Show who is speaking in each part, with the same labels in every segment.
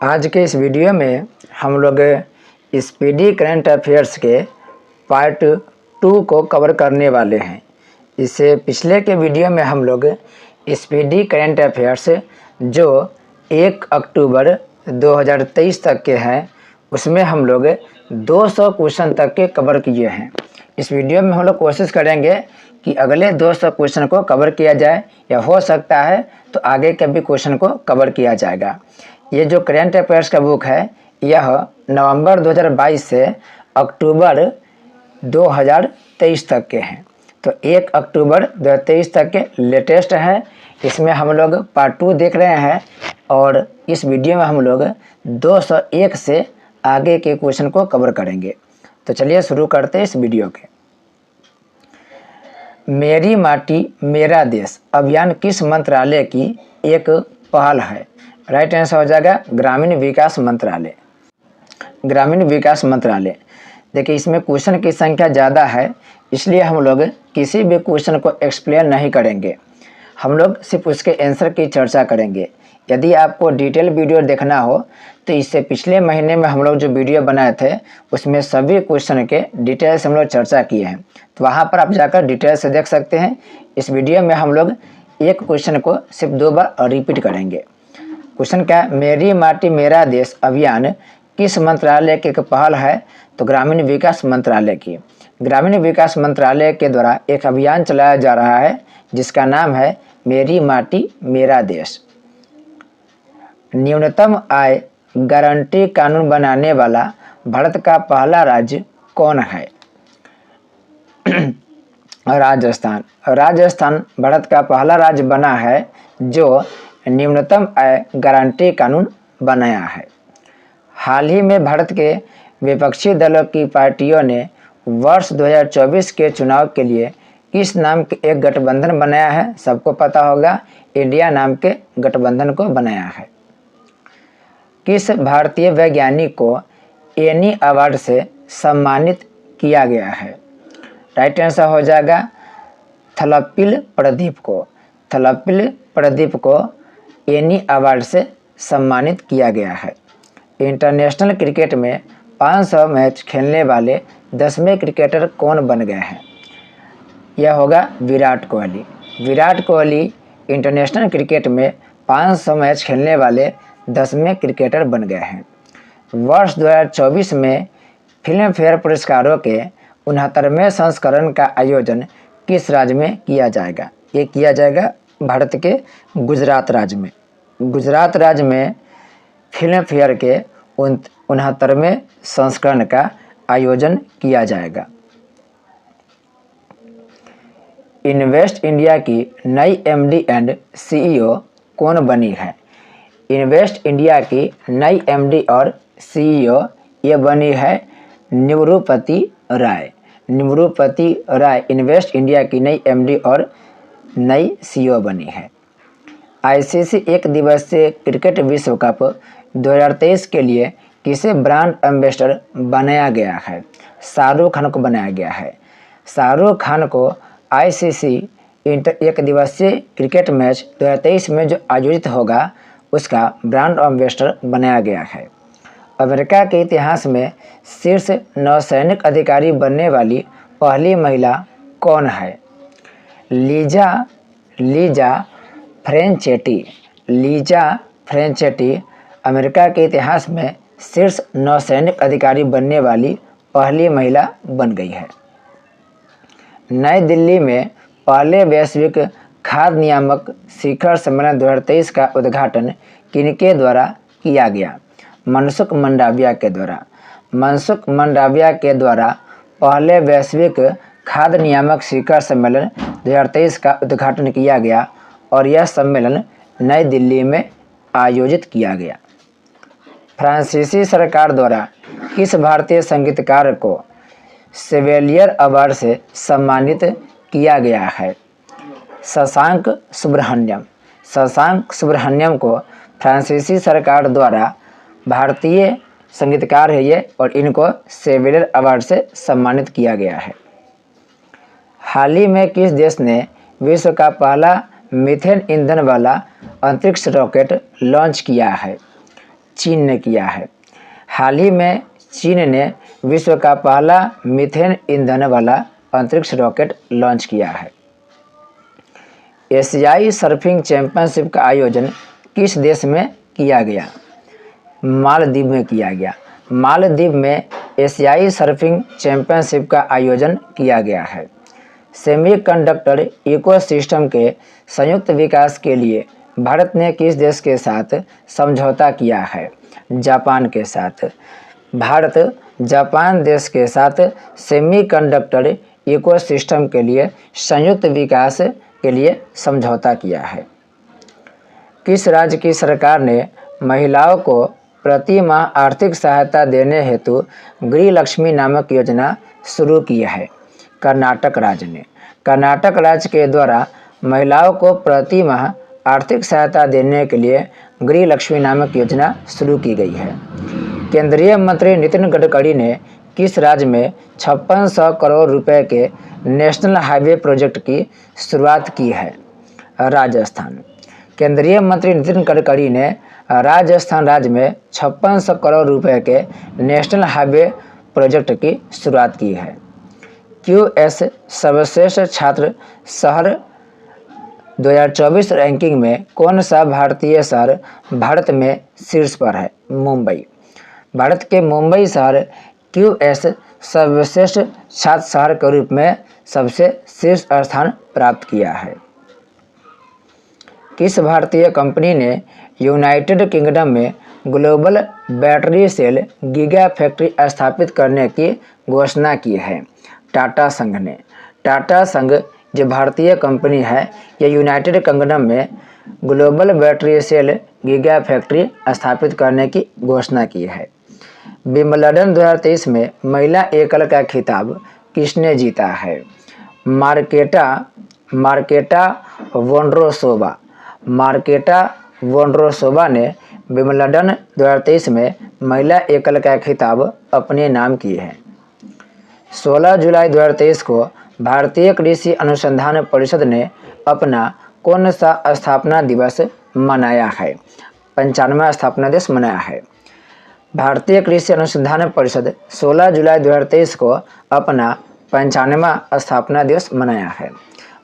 Speaker 1: आज के इस वीडियो में हम लोग स्पीडी करंट अफेयर्स के पार्ट 2 को कवर करने वाले हैं। इससे पिछले के वीडियो में हम लोग स्पीडी करंट अफेयर्स जो 1 अक्टूबर 2023 तक के हैं उसमें हम लोग 200 क्वेश्चन तक के कवर किए हैं। इस वीडियो में हम लोग कोशिश करेंगे कि अगले 200 क्वेश्चन को कवर किया जाए या हो सकता है तो आगे के भी क्वेश्चन को कवर किया जाएगा। ये जो करंट अफेयर्स का बुक है यह नवंबर 2022 से अक्टूबर 2023 तक के हैं। तो 1 अक्टूबर 2023 तक के लेटेस्ट है। इसमें हम लोग पार्ट 2 देख रहे हैं और इस वीडियो में हम लोग 201 से आगे के क्वेश्चन को कवर करेंगे। तो चलिए शुरू करते हैं इस वीडियो के। मेरी माटी मेरा देश अभियान किस मंत्रालय की एक पहल है? राइट आंसर हो जाएगा ग्रामीण विकास मंत्रालय। ग्रामीण विकास मंत्रालय। देखिए इसमें क्वेश्चन की संख्या ज़्यादा है इसलिए हम लोग किसी भी क्वेश्चन को एक्सप्लेन नहीं करेंगे, हम लोग सिर्फ उसके आंसर की चर्चा करेंगे। यदि आपको डिटेल वीडियो देखना हो तो इससे पिछले महीने में हम लोग जो वीडियो बनाए थे उसमें सभी क्वेश्चन के डिटेल से हम लोग चर्चा किए हैं, तो वहाँ पर आप जाकर डिटेल से देख सकते हैं। इस वीडियो में हम लोग एक क्वेश्चन को सिर्फ 2 बार रिपीट करेंगे। क्वेश्चन क्या है? मेरी माटी मेरा देश अभियान किस मंत्रालय की एक पहल है? तो ग्रामीण विकास मंत्रालय की। ग्रामीण विकास मंत्रालय के द्वारा एक अभियान चलाया जा रहा है जिसका नाम है मेरी माटी मेरा देश। न्यूनतम आय गारंटी कानून बनाने वाला भारत का पहला राज्य कौन है? राजस्थान। राजस्थान भारत का पहला राज्य बना है जो न्यूनतम आय गारंटी कानून बनाया है। हाल ही में भारत के विपक्षी दलों की पार्टियों ने वर्ष 2024 के चुनाव के लिए किस नाम के एक गठबंधन बनाया है? सबको पता होगा, इंडिया नाम के गठबंधन को बनाया है। किस भारतीय वैज्ञानिक को एनी अवार्ड से सम्मानित किया गया है? राइट आंसर हो जाएगा थलप्पील प्रदीप को। थलप्पील प्रदीप को एनी अवार्ड से सम्मानित किया गया है। इंटरनेशनल क्रिकेट में 500 मैच खेलने वाले 10वें क्रिकेटर कौन बन गए हैं? यह होगा विराट कोहली। विराट कोहली इंटरनेशनल क्रिकेट में 500 मैच खेलने वाले 10वें क्रिकेटर बन गए हैं। वर्ष 2024 में फिल्म फेयर पुरस्कारों के 69वें संस्करण का आयोजन किस राज्य में किया जाएगा? ये किया जाएगा भारत के गुजरात राज्य में। गुजरात राज्य में फिल्म फेयर के 69वें संस्करण का आयोजन किया जाएगा। इन्वेस्ट इंडिया की नई एमडी एंड सीईओ कौन बनी है? इन्वेस्ट इंडिया की नई एमडी और सीईओ ये बनी है निवृपति राय। निवृपति राय इन्वेस्ट इंडिया की नई एमडी और नई सीईओ बनी है। आईसीसी एक दिवसीय क्रिकेट विश्व कप 2023 के लिए किसे ब्रांड एम्बेसडर बनाया गया है? शाहरुख खान को बनाया गया है। शाहरुख खान को आईसीसी एक दिवसीय क्रिकेट मैच 2023 में जो आयोजित होगा उसका ब्रांड एम्बेसडर बनाया गया है। अमेरिका के इतिहास में शीर्ष नौसैनिक अधिकारी बनने वाली पहली महिला कौन है? लीजा फ्रेंचेटी। लीजा फ्रेंचेटी अमेरिका के इतिहास में शीर्ष नौसैनिक अधिकारी बनने वाली पहली महिला बन गई है। नई दिल्ली में पहले वैश्विक खाद्य नियामक शिखर सम्मेलन 2023 का उद्घाटन किनके द्वारा किया गया? मनसुख मंडाविया के द्वारा। मनसुख मंडाविया के द्वारा पहले वैश्विक खाद्य नियामक शिखर सम्मेलन 2023 का उद्घाटन किया गया और यह सम्मेलन नई दिल्ली में आयोजित किया गया। फ्रांसीसी सरकार द्वारा किस भारतीय संगीतकार को शेवेलियर अवार्ड से सम्मानित किया गया है? शशांक सुब्रमण्यम। शशांक सुब्रमण्यम को फ्रांसीसी सरकार द्वारा भारतीय संगीतकार है ये और इनको शेवेलियर अवार्ड से सम्मानित किया गया है। हाल ही में किस देश ने विश्व का पहला मीथेन ईंधन वाला अंतरिक्ष रॉकेट लॉन्च किया है? चीन ने किया है। हाल ही में चीन ने विश्व का पहला मीथेन ईंधन वाला अंतरिक्ष रॉकेट लॉन्च किया है। एशियाई सर्फिंग चैंपियनशिप का आयोजन किस देश में किया गया? मालदीव में किया गया। मालदीव में एशियाई सर्फिंग चैंपियनशिप का आयोजन किया गया है। सेमीकंडक्टर इकोसिस्टम के संयुक्त विकास के लिए भारत ने किस देश के साथ समझौता किया है? जापान के साथ। भारत जापान देश के साथ सेमीकंडक्टर इकोसिस्टम के लिए संयुक्त विकास के लिए समझौता किया है। किस राज्य की सरकार ने महिलाओं को प्रति माह आर्थिक सहायता देने हेतु गृह लक्ष्मी नामक योजना शुरू की है? कर्नाटक राज्य ने। कर्नाटक राज्य के द्वारा महिलाओं को प्रति माह आर्थिक सहायता देने के लिए गृह लक्ष्मी नामक योजना शुरू की गई है। केंद्रीय मंत्री नितिन गडकरी ने किस राज्य में 5600 करोड़ रुपए के नेशनल हाईवे प्रोजेक्ट की शुरुआत की है? राजस्थान। केंद्रीय मंत्री नितिन गडकरी ने राजस्थान राज्य में 5600 करोड़ रुपए के नेशनल हाईवे प्रोजेक्ट की शुरुआत की है। QS सर्वश्रेष्ठ छात्र शहर 2024 रैंकिंग में कौन सा भारतीय शहर भारत में शीर्ष पर है? मुंबई। भारत के मुंबई शहर QS सर्वश्रेष्ठ छात्र शहर के रूप में सबसे शीर्ष स्थान प्राप्त किया है। किस भारतीय कंपनी ने यूनाइटेड किंगडम में global battery cell gigafactory स्थापित करने की घोषणा की है? टाटा संघ ने। टाटा संघ जो भारतीय कंपनी है, यह यूनाइटेड किंगडम में global battery cell gigafactory स्थापित करने की घोषणा की है। विंबलडन 2023 में महिला एकल का खिताब किसने जीता है? Marketa Vondrousova. मार्केटा वोंड्रोसोवा ने विंबलडन 2023 में महिला एकल का खिताब अपने नाम की है। 16 जुलाई 2023 को भारतीय कृषि अनुसंधान परिषद ने अपना कौन सा स्थापना दिवस मनाया है? 95वां स्थापना दिवस मनाया है। भारतीय कृषि अनुसंधान परिषद 16 जुलाई 2023 को अपना 95वां स्थापना दिवस मनाया है।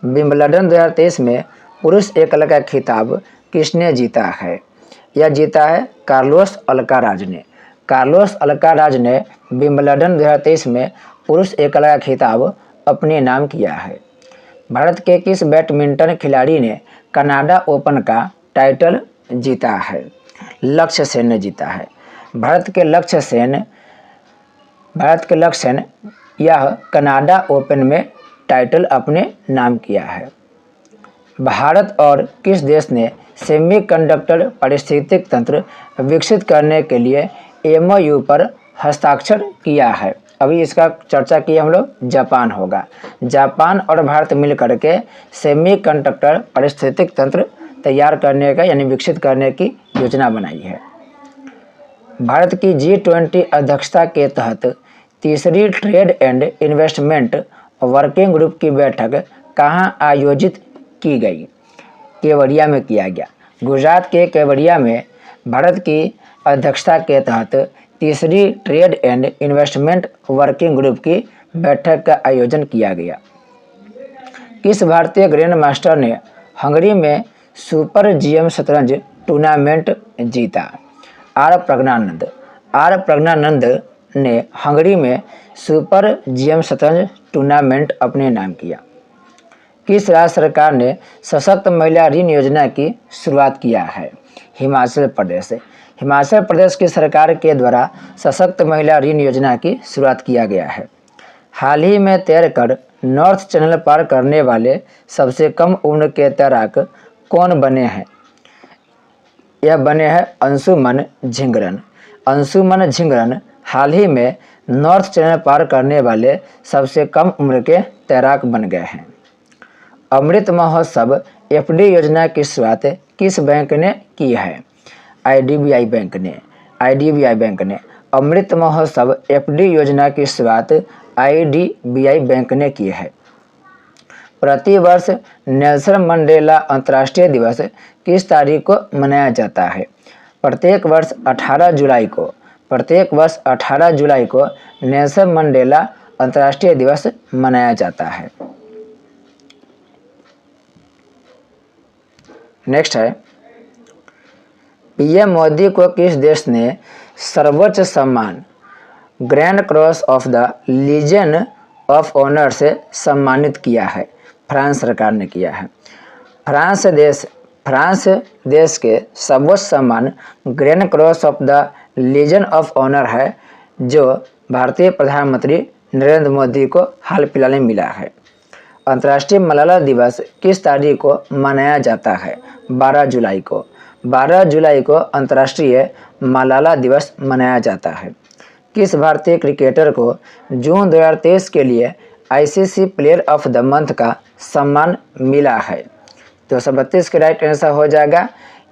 Speaker 1: विंबलडन 2023 में पुरुष एकल का खिताब किसने जीता है? यह जीता है कार्लोस अल्काराज ने। कार्लोस अल्काराज ने विंबलडन 2023 में पुरुष एकल का खिताब अपने नाम किया है। भारत के किस बैडमिंटन खिलाड़ी ने कनाडा ओपन का टाइटल जीता है? लक्ष्य सेन ने जीता है। भारत के लक्ष्य सेन यह कनाडा ओपन में टाइटल अपने नाम किया है। भारत और किस देश ने सेमीकंडक्टर पारिस्थितिक तंत्र विकसित करने के लिए MOU पर हस्ताक्षर किया है? अभी इसका चर्चा की हम लोग, जापान होगा। जापान और भारत मिलकर के सेमीकंडक्टर पारिस्थितिक तंत्र तैयार करने का यानी विकसित करने की योजना बनाई है। भारत की G20 अध्यक्षता के तहत तीसरी trade and investment working group की बैठक कहाँ आयोजित की गई? केवड़िया में किया गया। गुजरात के केवड़िया में भारत की अध्यक्षता के तहत तीसरी trade and investment working group की बैठक का आयोजन किया गया। किस भारतीय ग्रैंड मास्टर ने हंगरी में सुपर GM शतरंज टूर्नामेंट जीता? आर प्रज्ञानंद ने हंगरी में सुपर GM शतरंज टूर्नामेंट अपने नाम किया। किस राज्य सरकार ने सशक्त महिला ऋण योजना की शुरुआत किया है? हिमाचल प्रदेश। हिमाचल प्रदेश की सरकार के द्वारा सशक्त महिला ऋण योजना की शुरुआत किया गया है। हाल ही में तैरकर नॉर्थ चैनल पार करने वाले सबसे कम उम्र के तैराक कौन बने हैं? यह बने हैं अंशुमन झिंगरन। अंशुमन झिंगरन हाल ही में नॉर्थ चैनल पार करने वाले सबसे कम उम्र के तैराक बन गए हैं। अमृत महोत्सव FD योजना की शुरुआत किस बैंक ने की है? IDBI बैंक ने अमृत महोत्सव FD योजना की शुरुआत IDBI बैंक ने की है। प्रतिवर्ष नेल्सन मंडेला अंतर्राष्ट्रीय दिवस किस तारीख को मनाया जाता है? प्रत्येक वर्ष 18 जुलाई को नेल्सन मंडेला अंतर्राष्ट्रीय दिवस मनाया जाता है। नेक्स्ट है, पीएम मोदी को किस देश ने सर्वोच्च सम्मान Grand Cross of the Legion of Honour से सम्मानित किया है? फ्रांस सरकार ने किया है। फ्रांस देश के सर्वोच्च सम्मान Grand Cross of the Legion of Honour है, जो भारतीय प्रधानमंत्री नरेंद्र मोदी को हाल फिलहाल में मिला है। अंतर्राष्ट्रीय मलाला दिवस किस तारीख को मनाया जाता है? 12 जुलाई को। 12 जुलाई को अंतर्राष्ट्रीय मलाला दिवस मनाया जाता है। किस भारतीय क्रिकेटर को जून 2023 के लिए ICC player of the month का सम्मान मिला है? 232 के राइट आंसर हो जाएगा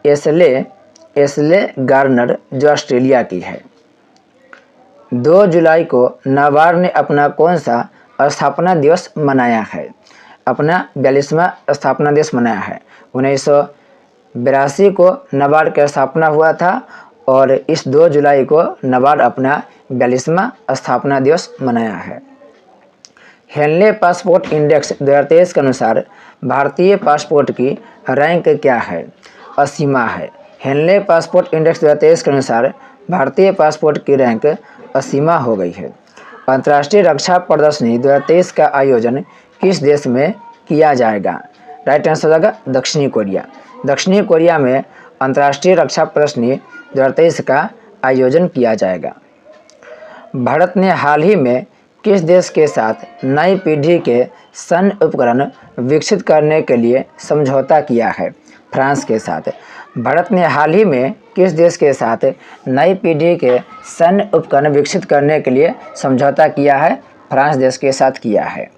Speaker 1: एशले गार्नर, जो ऑस्ट्रेलिया की है। 2 जुलाई को नाबार्ड ने अपना कौन सा स्थापना दिवस मनाया है? अपना 42वां स्थापना दिवस मनाया है। 1982 को नाबार्ड की स्थापना हुआ था और इस 2 जुलाई को नाबार्ड अपना 42वां स्थापना दिवस मनाया है। हेनले पासपोर्ट इंडेक्स 2023 के अनुसार भारतीय पासपोर्ट की रैंक क्या है? 80वां है। हेनले पासपोर्ट इंडेक्स 2023 के अनुसार भारतीय पासपोर्ट की रैंक 80वां हो गई है। अंतर्राष्ट्रीय रक्षा प्रदर्शनी 2023 का आयोजन किस देश में किया जाएगा? राइट आंसर हो जाएगा दक्षिणी कोरिया। दक्षिणी कोरिया में अंतर्राष्ट्रीय रक्षा प्रदर्शनी 2023 का आयोजन किया जाएगा। भारत ने हाल ही में किस देश के साथ नई पीढ़ी के सैन्य उपकरण विकसित करने के लिए समझौता किया है? फ्रांस के साथ। भारत ने हाल ही में किस देश के साथ नई पीढ़ी के सैन्य उपकरण विकसित करने के लिए समझौता किया है? फ्रांस देश के साथ किया है।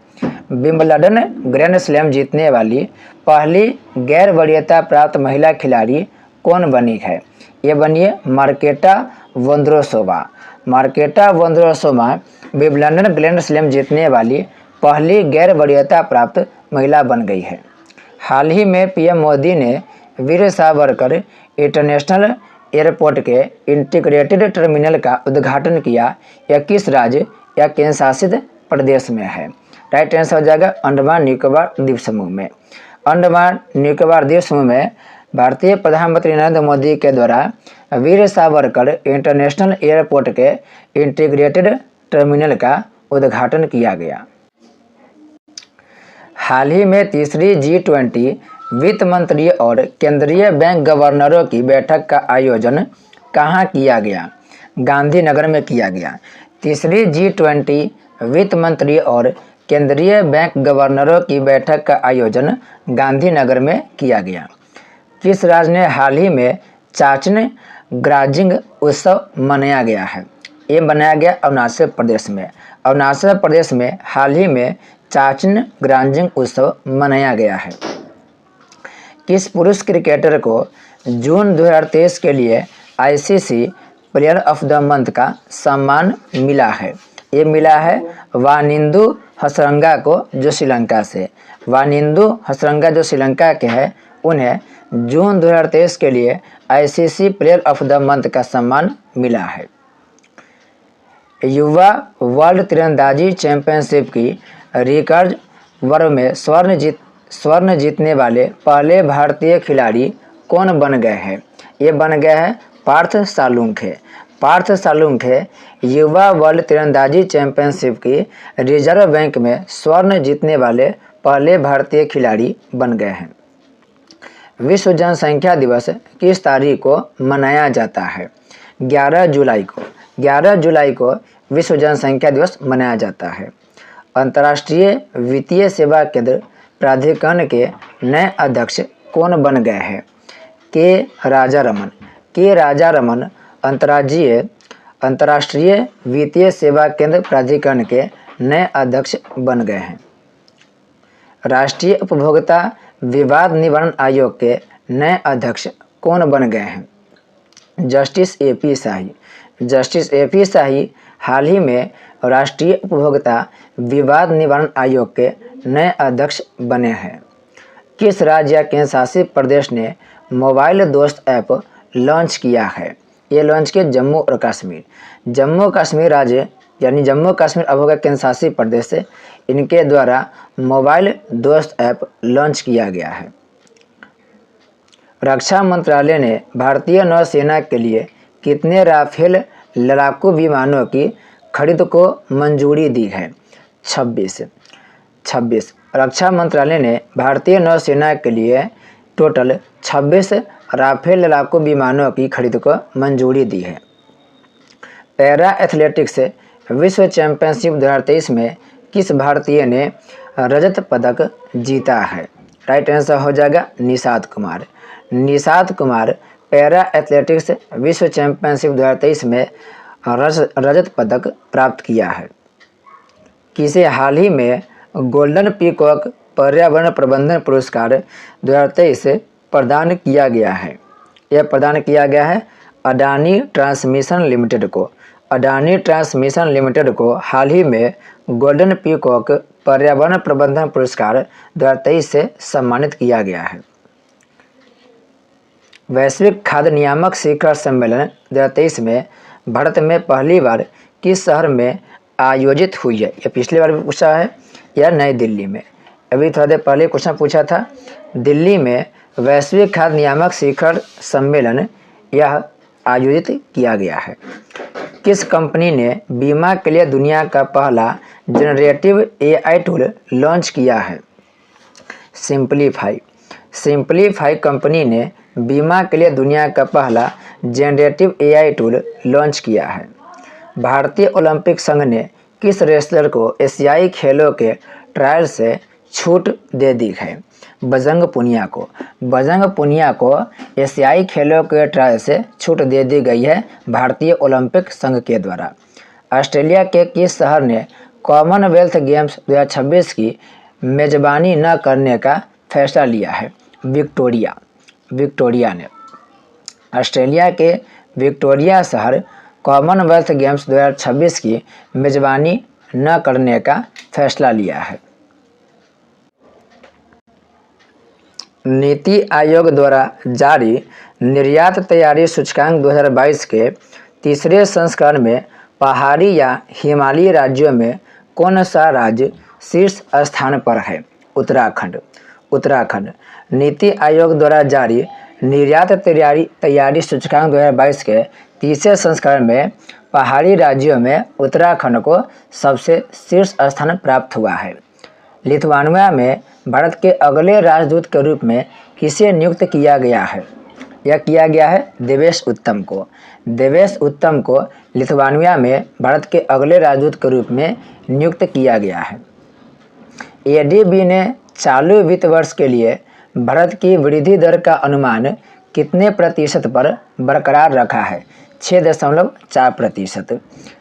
Speaker 1: विंबलडन ग्रैंड स्लैम जीतने वाली पहली गैर वरीयता प्राप्त महिला खिलाड़ी कौन बनी है? ये बनी है Marketa Vondrousova. Marketa Vondrousova Wimbledon grand slam जीतने वाली पहली गैर वरीयता प्राप्त महिला बन गई है। हाल ही में पीएम मोदी ने वीर सावरकर इंटरनेशनल एयरपोर्ट के इंटीग्रेटेड टर्मिनल का उद्घाटन किया। यह किस राज्य या केंद्र शासित प्रदेश में है? राइट आंसर हो जाएगा अंडमान निकोबार द्वीप समूह में। अंडमान निकोबार द्वीप समूह में भारतीय प्रधानमंत्री नरेंद्र मोदी के द्वारा वीर सावरकर इंटरनेशनल एयरपोर्ट के इंटीग्रेटेड टर्मिनल का उद्घाटन किया गया। हाल ही में तीसरी G20 वित्त मंत्री और केंद्रीय बैंक गवर्नरों की बैठक का आयोजन कहाँ किया गया? गांधीनगर में किया गया। तीसरी G20 वित्त मंत्री और केंद्रीय बैंक गवर्नरों की बैठक का आयोजन गांधीनगर में किया गया। किस राज्य ने हाल ही में चाचन ग्राजिंग उत्सव मनाया गया है? ये मनाया गया अरुणाचल प्रदेश में। अरुणाचल प्रदेश में हाल ही में चाचन ग्राजिंग उत्सव मनाया गया है। किस पुरुष क्रिकेटर को जून 2023 के लिए ICC player of the month का सम्मान मिला है? ये मिला है वानिंदु हसरंगा को, जो श्रीलंका से। वानिंदु हसरंगा जो श्रीलंका के हैं, उन्हें जून 2023 के लिए ICC player of the month का सम्मान मिला है। युवा वर्ल्ड तीरंदाजी चैंपियनशिप की रिकर्व वर्ग में स्वर्ण जीतने वाले पहले भारतीय खिलाड़ी कौन बन गए हैं? ये बन गए हैं पार्थ सालुंखे। पार्थ सालुंखे युवा वर्ल्ड तीरंदाजी चैंपियनशिप की रिजर्व बैंक में स्वर्ण जीतने वाले पहले भारतीय खिलाड़ी बन गए हैं। विश्व जनसंख्या दिवस किस तारीख को मनाया जाता है? 11 जुलाई को। 11 जुलाई को विश्व जनसंख्या दिवस मनाया जाता है। अंतर्राष्ट्रीय वित्तीय सेवा केंद्र प्राधिकरण के नए अध्यक्ष कौन बन गए हैं? के राजा रमन अंतर्राष्ट्रीय वित्तीय सेवा केंद्र प्राधिकरण के नए अध्यक्ष बन गए हैं। राष्ट्रीय उपभोक्ता विवाद निवारण आयोग के नए अध्यक्ष कौन बन गए हैं? जस्टिस AP शाही। जस्टिस AP शाही हाल ही में राष्ट्रीय उपभोक्ता विवाद निवारण आयोग के नए अध्यक्ष बने हैं। किस राज्य या केंद्र शासित प्रदेश ने मोबाइल दोस्त ऐप लॉन्च किया है। ये लॉन्च किया जम्मू और कश्मीर। जम्मू कश्मीर राज्य यानी जम्मू कश्मीर अब होगा केंद्र शासित प्रदेश से, इनके द्वारा मोबाइल दोस्त ऐप लॉन्च किया गया है। रक्षा मंत्रालय ने भारतीय नौसेना के लिए कितने राफेल लड़ाकू विमानों की खरीद को मंजूरी दी है? 26। रक्षा मंत्रालय ने भारतीय नौसेना के लिए टोटल 26 राफेल लड़ाकू विमानों की खरीद को मंजूरी दी है। पैरा एथलेटिक्स विश्व चैंपियनशिप 2023 में किस भारतीय ने रजत पदक जीता है? राइट आंसर हो जाएगा निषाद कुमार। निषाद कुमार पैरा एथलेटिक्स विश्व चैंपियनशिप 2023 में रजत पदक प्राप्त किया है। किसे हाल ही में गोल्डन पीकॉक पर्यावरण प्रबंधन पुरस्कार 2023 प्रदान किया गया है? यह प्रदान किया गया है अडानी ट्रांसमिशन लिमिटेड को। अडानी ट्रांसमिशन लिमिटेड को हाल ही में गोल्डन पीकॉक पर्यावरण प्रबंधन पुरस्कार 2023 से सम्मानित किया गया है। वैश्विक खाद्य नियामक शिखर सम्मेलन 2023 में भारत में पहली बार किस शहर में आयोजित हुई है? यह पिछली बार भी पूछा है, या नई दिल्ली में। अभी थोड़ा देर पहले क्वेश्चन पूछा था। दिल्ली में वैश्विक खाद्य नियामक शिखर सम्मेलन यह आयोजित किया गया है। किस कंपनी ने बीमा के लिए दुनिया का पहला जनरेटिव AI टूल लॉन्च किया है? सिंपलीफाई कंपनी ने बीमा के लिए दुनिया का पहला जनरेटिव AI टूल लॉन्च किया है। भारतीय ओलंपिक संघ ने किस रेसलर को एशियाई खेलों के ट्रायल से छूट दे दी है? बजरंग पुनिया को। बजरंग पुनिया को एशियाई खेलों के ट्रायल से छूट दे दी गई है भारतीय ओलंपिक संघ के द्वारा। ऑस्ट्रेलिया के किस शहर ने कॉमनवेल्थ गेम्स 2026 की मेजबानी न करने का फैसला लिया है? विक्टोरिया ने। ऑस्ट्रेलिया के विक्टोरिया शहर कॉमनवेल्थ गेम्स 2026 की मेजबानी न करने का फैसला लिया है। नीति आयोग द्वारा जारी निर्यात तैयारी सूचकांक 2022 के तीसरे संस्करण में पहाड़ी या हिमालयी राज्यों में कौन सा राज्य शीर्ष स्थान पर है? उत्तराखंड। नीति आयोग द्वारा जारी निर्यात तैयारी सूचकांक 2022 के तीसरे संस्करण में पहाड़ी राज्यों में उत्तराखंड को सबसे शीर्ष स्थान प्राप्त हुआ है। लिथुआनिया में भारत के अगले राजदूत के रूप में किसे नियुक्त किया गया है? यह किया गया है देवेश उत्तम को। देवेश उत्तम को लिथुआनिया में भारत के अगले राजदूत के रूप में नियुक्त किया गया है। ADB ने चालू वित्त वर्ष के लिए भारत की वृद्धि दर का अनुमान कितने प्रतिशत पर बरकरार रखा है? 6.4%।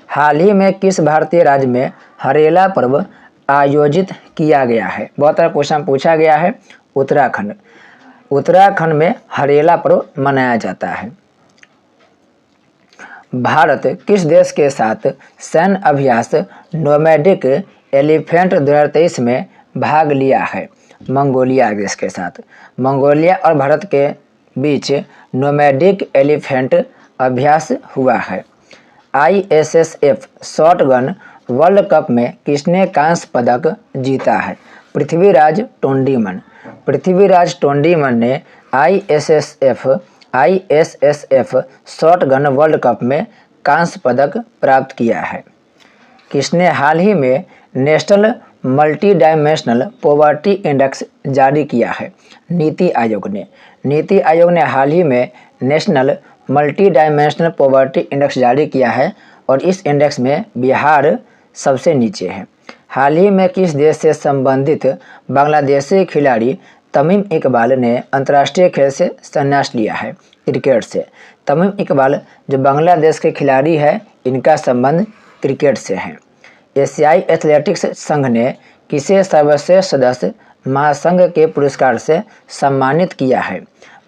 Speaker 1: हाल ही में किस भारतीय राज्य में हरेला पर्व आयोजित किया गया है? बहुत सारा क्वेश्चन पूछा गया है। उत्तराखंड में हरेला पर्व मनाया जाता है। भारत किस देश के साथ सैन्य अभ्यास नोमैडिक एलिफेंट 2023 में भाग लिया है? मंगोलिया देश के साथ। मंगोलिया और भारत के बीच नोमैडिक एलिफेंट अभ्यास हुआ है। ISSF शॉटगन वर्ल्ड कप में किसने कांस्य पदक जीता है? पृथ्वीराज टोंडीमन ने ISSF शॉटगन वर्ल्ड कप में कांस्य पदक प्राप्त किया है। किसने हाल ही में national multi dimensional poverty index जारी किया है? नीति आयोग ने हाल ही में national multi dimensional poverty index जारी किया है और इस इंडेक्स में बिहार सबसे नीचे है। हाल ही में किस देश से संबंधित बांग्लादेशी खिलाड़ी तमीम इकबाल ने अंतर्राष्ट्रीय खेल से संन्यास लिया है? क्रिकेट से। तमीम इकबाल जो बांग्लादेश के खिलाड़ी है, इनका संबंध क्रिकेट से है। एशियाई एथलेटिक्स संघ ने किसे सर्वश्रेष्ठ सदस्य महासंघ के पुरस्कार से सम्मानित किया है?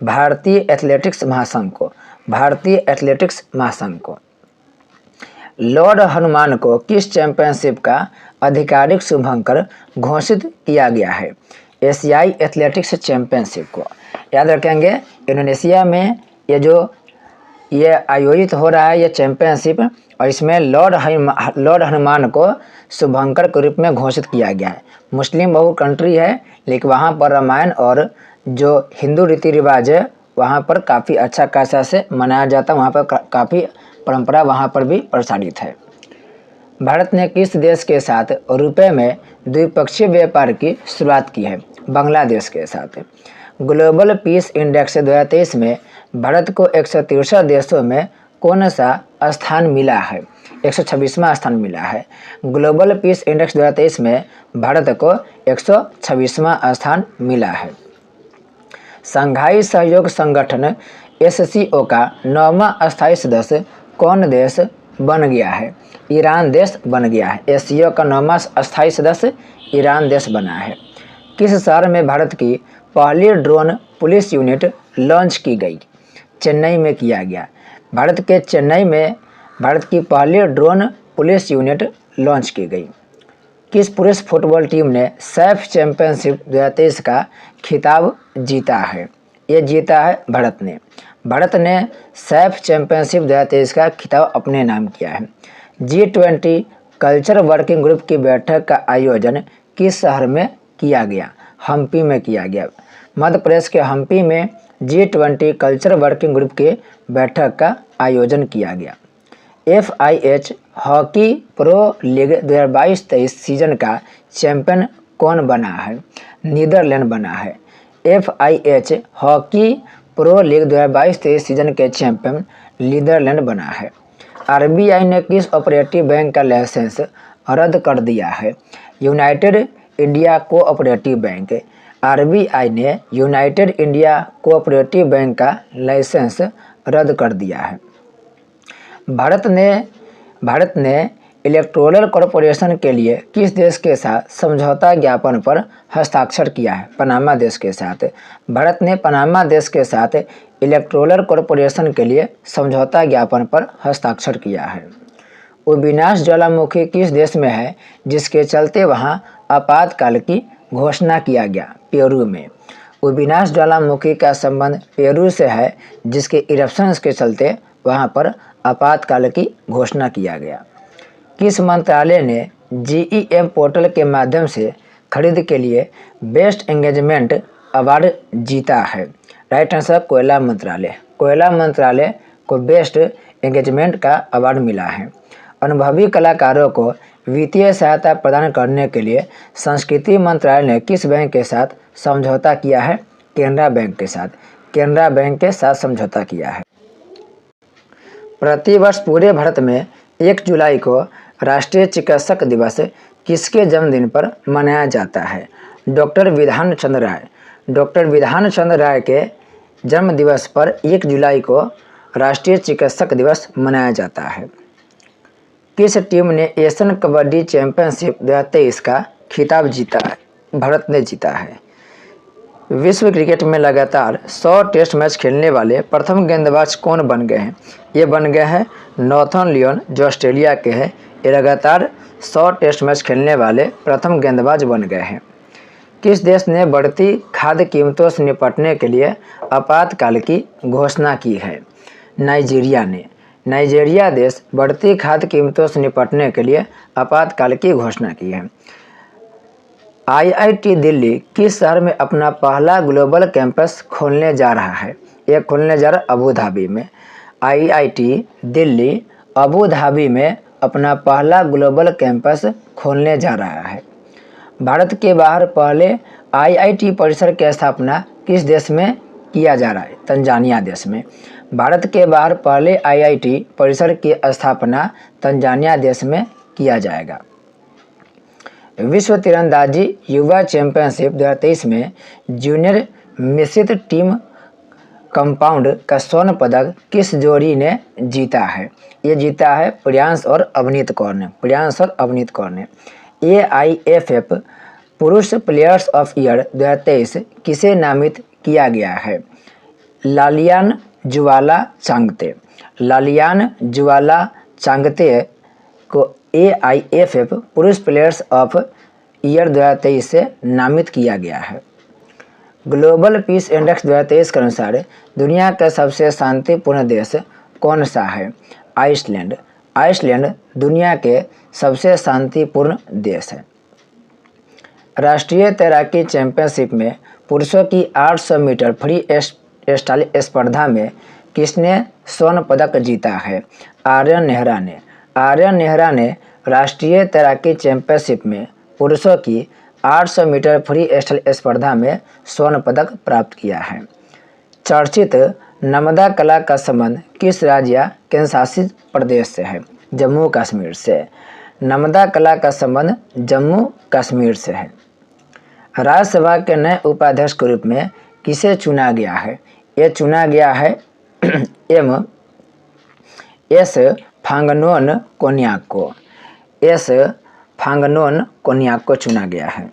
Speaker 1: भारतीय एथलेटिक्स महासंघ को। लॉर्ड हनुमान को किस चैंपियनशिप का आधिकारिक शुभंकर घोषित किया गया है? एशियाई एथलेटिक्स चैंपियनशिप को। याद रखेंगे इंडोनेशिया में ये जो ये आयोजित हो रहा है ये चैंपियनशिप, और इसमें लॉर्ड हनुमान को शुभंकर के रूप में घोषित किया गया है। मुस्लिम बहु कंट्री है, लेकिन वहाँ पर रामायण और जो हिंदू रीति रिवाज है वहाँ पर काफ़ी अच्छा खासा से मनाया जाता है। वहाँ पर काफ़ी परंपरा वहाँ पर भी प्रसारित है। भारत ने किस देश के साथ रुपए में द्विपक्षीय व्यापार की शुरुआत की है? बांग्लादेश के साथ। ग्लोबल पीस इंडेक्स 2023 में भारत को 163 देशों में कौन सा स्थान मिला है? 126वां स्थान मिला है। ग्लोबल पीस इंडेक्स 2023 में भारत को 126वां स्थान मिला है। शंघाई सहयोग संगठन SCO का 9वां स्थायी सदस्य कौन देश बन गया है? ईरान देश बन गया है। SCO का 9वां स्थायी सदस्य ईरान देश बना है। किस शहर में भारत की पहली ड्रोन पुलिस यूनिट लॉन्च की गई? चेन्नई में किया गया। भारत के चेन्नई में भारत की पहली ड्रोन पुलिस यूनिट लॉन्च की गई। किस पुरुष फुटबॉल टीम ने सैफ चैंपियनशिप 2023 का खिताब जीता है? ये जीता है भारत ने। भारत ने सैफ चैंपियनशिप 2023 का खिताब अपने नाम किया है। G20 कल्चर वर्किंग ग्रुप की बैठक का आयोजन किस शहर में किया गया? हम्पी में किया गया। मध्य प्रदेश के हम्पी में G20 कल्चर वर्किंग ग्रुप की बैठक का आयोजन किया गया। FIH hockey pro league 2022-23 season का चैंपियन कौन बना है? नीदरलैंड बना है। FIH hockey pro league 2022-23 season के चैंपियन नीदरलैंड बना है। RBI ने किस ऑपरेटिव बैंक का लाइसेंस रद्द कर दिया है? United India cooperative bank. RBI ने यूनाइटेड इंडिया कोऑपरेटिव बैंक का लाइसेंस रद्द कर दिया है। भारत ने इलेक्टोरल कॉरपोरेशन के लिए किस देश के साथ समझौता ज्ञापन पर हस्ताक्षर किया है? पनामा देश के साथ। भारत ने पनामा देश के साथ इलेक्टोरल कॉरपोरेशन के लिए समझौता ज्ञापन पर हस्ताक्षर किया है। उबिनास ज्वालामुखी किस देश में है जिसके चलते वहां आपातकाल की घोषणा किया गया? पेरू में। उबिनास ज्वालामुखी का संबंध पेरू से है, जिसके इरप्शंस के चलते वहां पर आपातकाल की घोषणा किया गया। किस मंत्रालय ने GEM पोर्टल के माध्यम से खरीद के लिए बेस्ट एंगेजमेंट अवार्ड जीता है? राइट आंसर कोयला मंत्रालय। कोयला मंत्रालय को बेस्ट एंगेजमेंट का अवार्ड मिला है। अनुभवी कलाकारों को वित्तीय सहायता प्रदान करने के लिए संस्कृति मंत्रालय ने किस बैंक के साथ समझौता किया है? केनरा बैंक के साथ। केनरा बैंक के साथ समझौता किया है। प्रतिवर्ष पूरे भारत में 1 जुलाई को राष्ट्रीय चिकित्सक दिवस किसके जन्मदिन पर मनाया जाता है? डॉक्टर विधान चंद्र राय। डॉक्टर विधान चंद्र राय के जन्म दिवस पर 1 जुलाई को राष्ट्रीय चिकित्सक दिवस मनाया जाता है। किस टीम ने एशियन कबड्डी चैंपियनशिप 2023 का खिताब जीता है? भारत ने जीता है। विश्व क्रिकेट में लगातार 100 टेस्ट मैच खेलने वाले प्रथम गेंदबाज कौन बन गए हैं? ये बन गए हैं नॉर्थन लियोन, जो ऑस्ट्रेलिया के हैं। ये लगातार 100 टेस्ट मैच खेलने वाले प्रथम गेंदबाज बन गए हैं। किस देश ने बढ़ती खाद्य कीमतों से निपटने के लिए आपातकाल की घोषणा की है? नाइजीरिया ने। नाइजीरिया देश बढ़ती खाद्य कीमतों से निपटने के लिए आपातकाल की घोषणा की है। IIT दिल्ली किस शहर में अपना पहला ग्लोबल कैंपस खोलने जा रहा है? यह खोलने जा रहा है अबू धाबी में। IIT दिल्ली अबू धाबी में अपना पहला ग्लोबल कैंपस खोलने जा रहा है। भारत के बाहर पहले IIT परिसर की स्थापना किस देश में किया जा रहा है? तंजानिया देश में। भारत के बाहर पहले IIT परिसर की स्थापना तंजानिया देश में किया जाएगा। विश्व तीरंदाजी युवा चैंपियनशिप 2023 में जूनियर मिश्रित टीम कंपाउंड का स्वर्ण पदक किस जोड़ी ने जीता है? ये जीता है प्रियांश और अवनीत कौर ने। प्रियांश और अवनीत कौर ने। AIFF पुरुष प्लेयर्स ऑफ ईयर 2023 किसे नामित किया गया है? लालियान जुवाला चांगते। लालियान जुवाला चांगते को AIFF पुरुष प्लेयर्स ऑफ ईयर 2023 से नामित किया गया है। ग्लोबल पीस इंडेक्स 2023 के अनुसार दुनिया का सबसे शांतिपूर्ण देश कौन सा है? आइसलैंड। आइसलैंड दुनिया के सबसे शांतिपूर्ण देश है। राष्ट्रीय तैराकी चैंपियनशिप में पुरुषों की 800 मीटर फ्री स्टाइल स्पर्धा में किसने स्वर्ण पदक जीता है? आर्यन नेहरा ने। आर्यन नेहरा ने राष्ट्रीय तैराकी चैंपियनशिप में पुरुषों की 800 मीटर फ्री स्टाइल स्पर्धा में स्वर्ण पदक प्राप्त किया है। चर्चित नर्मदा कला का संबंध किस राज्य या केंद्र शासित प्रदेश से है? जम्मू कश्मीर से। नर्मदा कला का संबंध जम्मू कश्मीर से है। राज्यसभा के नए उपाध्यक्ष के रूप में किसे चुना गया है? यह चुना गया है एस फांगनोन कोन्याक को। एस फांगनोन कोन्याक को चुना गया है।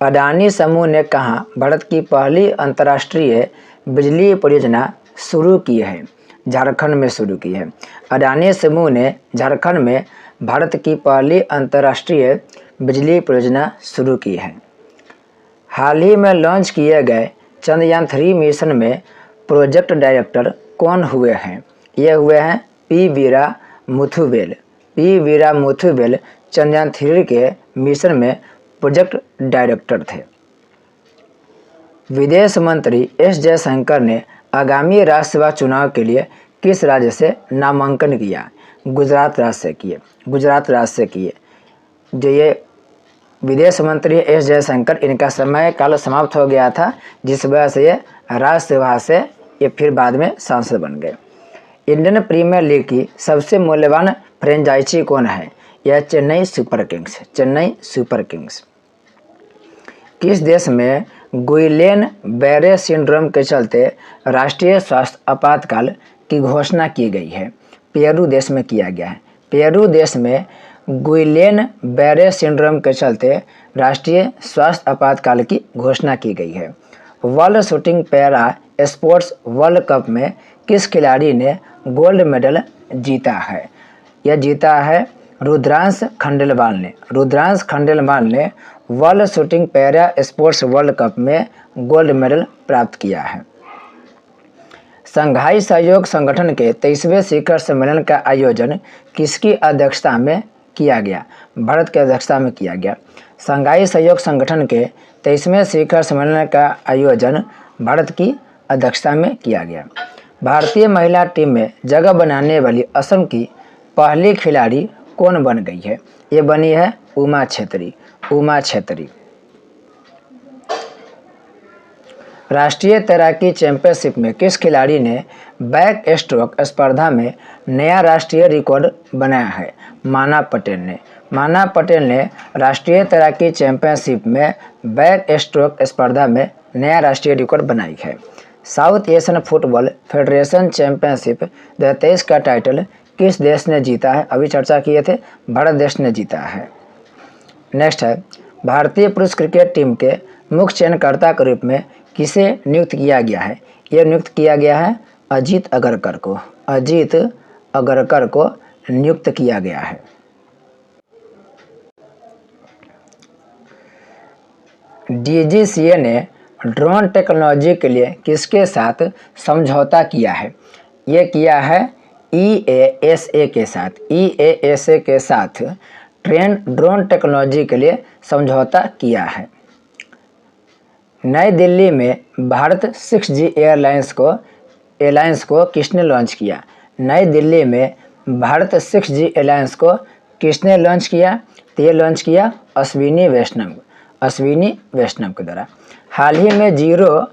Speaker 1: अडानी समूह ने कहाँ भारत की पहली अंतर्राष्ट्रीय बिजली परियोजना शुरू की है? झारखंड में शुरू की है। अडानी समूह ने झारखंड में भारत की पहली अंतर्राष्ट्रीय बिजली परियोजना शुरू की है। हाल ही में लॉन्च किए गए चंद्रयान 3 मिशन में प्रोजेक्ट डायरेक्टर कौन हुए हैं? ये हुए हैं पी वीरा मुथुवेल। पी वीरा मुथुवेल चंद्रयान 3 के मिशन में प्रोजेक्ट डायरेक्टर थे। विदेश मंत्री एस जयशंकर ने आगामी राज्यसभा चुनाव के लिए किस राज्य से नामांकन किया? गुजरात राज्य से किए। गुजरात राज्य से किए। जो ये विदेश मंत्री एस जयशंकर, इनका समय काल समाप्त हो गया था, जिस वजह से ये राज्यसभा से ये फिर बाद में सांसद बन गए। इंडियन प्रीमियर लीग की सबसे मूल्यवान फ्रेंचाइजी कौन है? यह Chennai super Kings. Chennai super Kings. किस देश में गुइलेन बैरे सिंड्रोम के चलते राष्ट्रीय स्वास्थ्य आपातकाल की घोषणा की गई है? पेरू देश में किया गया है। पेरू देश में गुइलेन बैरे सिंड्रोम के चलते राष्ट्रीय स्वास्थ्य आपातकाल की घोषणा की गई है। World shooting para sports world cup में किस खिलाड़ी ने गोल्ड मेडल जीता है? यह जीता है रुद्रांश खंडेलवाल ने। रुद्रांश खंडेलवाल ने world shooting para sports world cup में गोल्ड मेडल प्राप्त किया है। शंघाई सहयोग संगठन के 23वें शिखर सम्मेलन का आयोजन किसकी अध्यक्षता में किया गया? भारत की अध्यक्षता में किया गया। शंघाई सहयोग संगठन के 23वें शिखर सम्मेलन का आयोजन भारत की अध्यक्षता में किया गया। भारतीय महिला टीम में जगह बनाने वाली असम की पहली खिलाड़ी कौन बन गई है? ये बनी है उमा छेत्री। उमा छेत्री। राष्ट्रीय तैराकी चैंपियनशिप में किस खिलाड़ी ने बैक स्ट्रोक स्पर्धा में नया राष्ट्रीय रिकॉर्ड बनाया है? माना पटेल ने। माना पटेल ने राष्ट्रीय तैराकी चैंपियनशिप में बैक स्ट्रोक स्पर्धा में नया राष्ट्रीय रिकॉर्ड बनाई है। South Asian football federation championship 2023 का टाइटल किस देश ने जीता है? अभी चर्चा किए थे, भारत देश ने जीता है। नेक्स्ट है, भारतीय पुरुष क्रिकेट टीम के मुख्य चयनकर्ता के रूप में किसे नियुक्त किया गया है? यह नियुक्त किया गया है अजीत अगरकर को। अजीत अगरकर को नियुक्त किया गया है। डीजीसीए ने ड्रोन टेक्नोलॉजी के लिए किसके साथ समझौता किया है? ये किया है EASA के साथ। EASA के साथ ड्रोन टेक्नोलॉजी के लिए समझौता किया है। नई दिल्ली में भारत 6G एयरलाइंस को किसने लॉन्च किया? नई दिल्ली में भारत 6G एयरलाइंस को किसने लॉन्च किया? तो ये लॉन्च किया अश्विनी वैष्णव के द्वारा। हाल ही में zero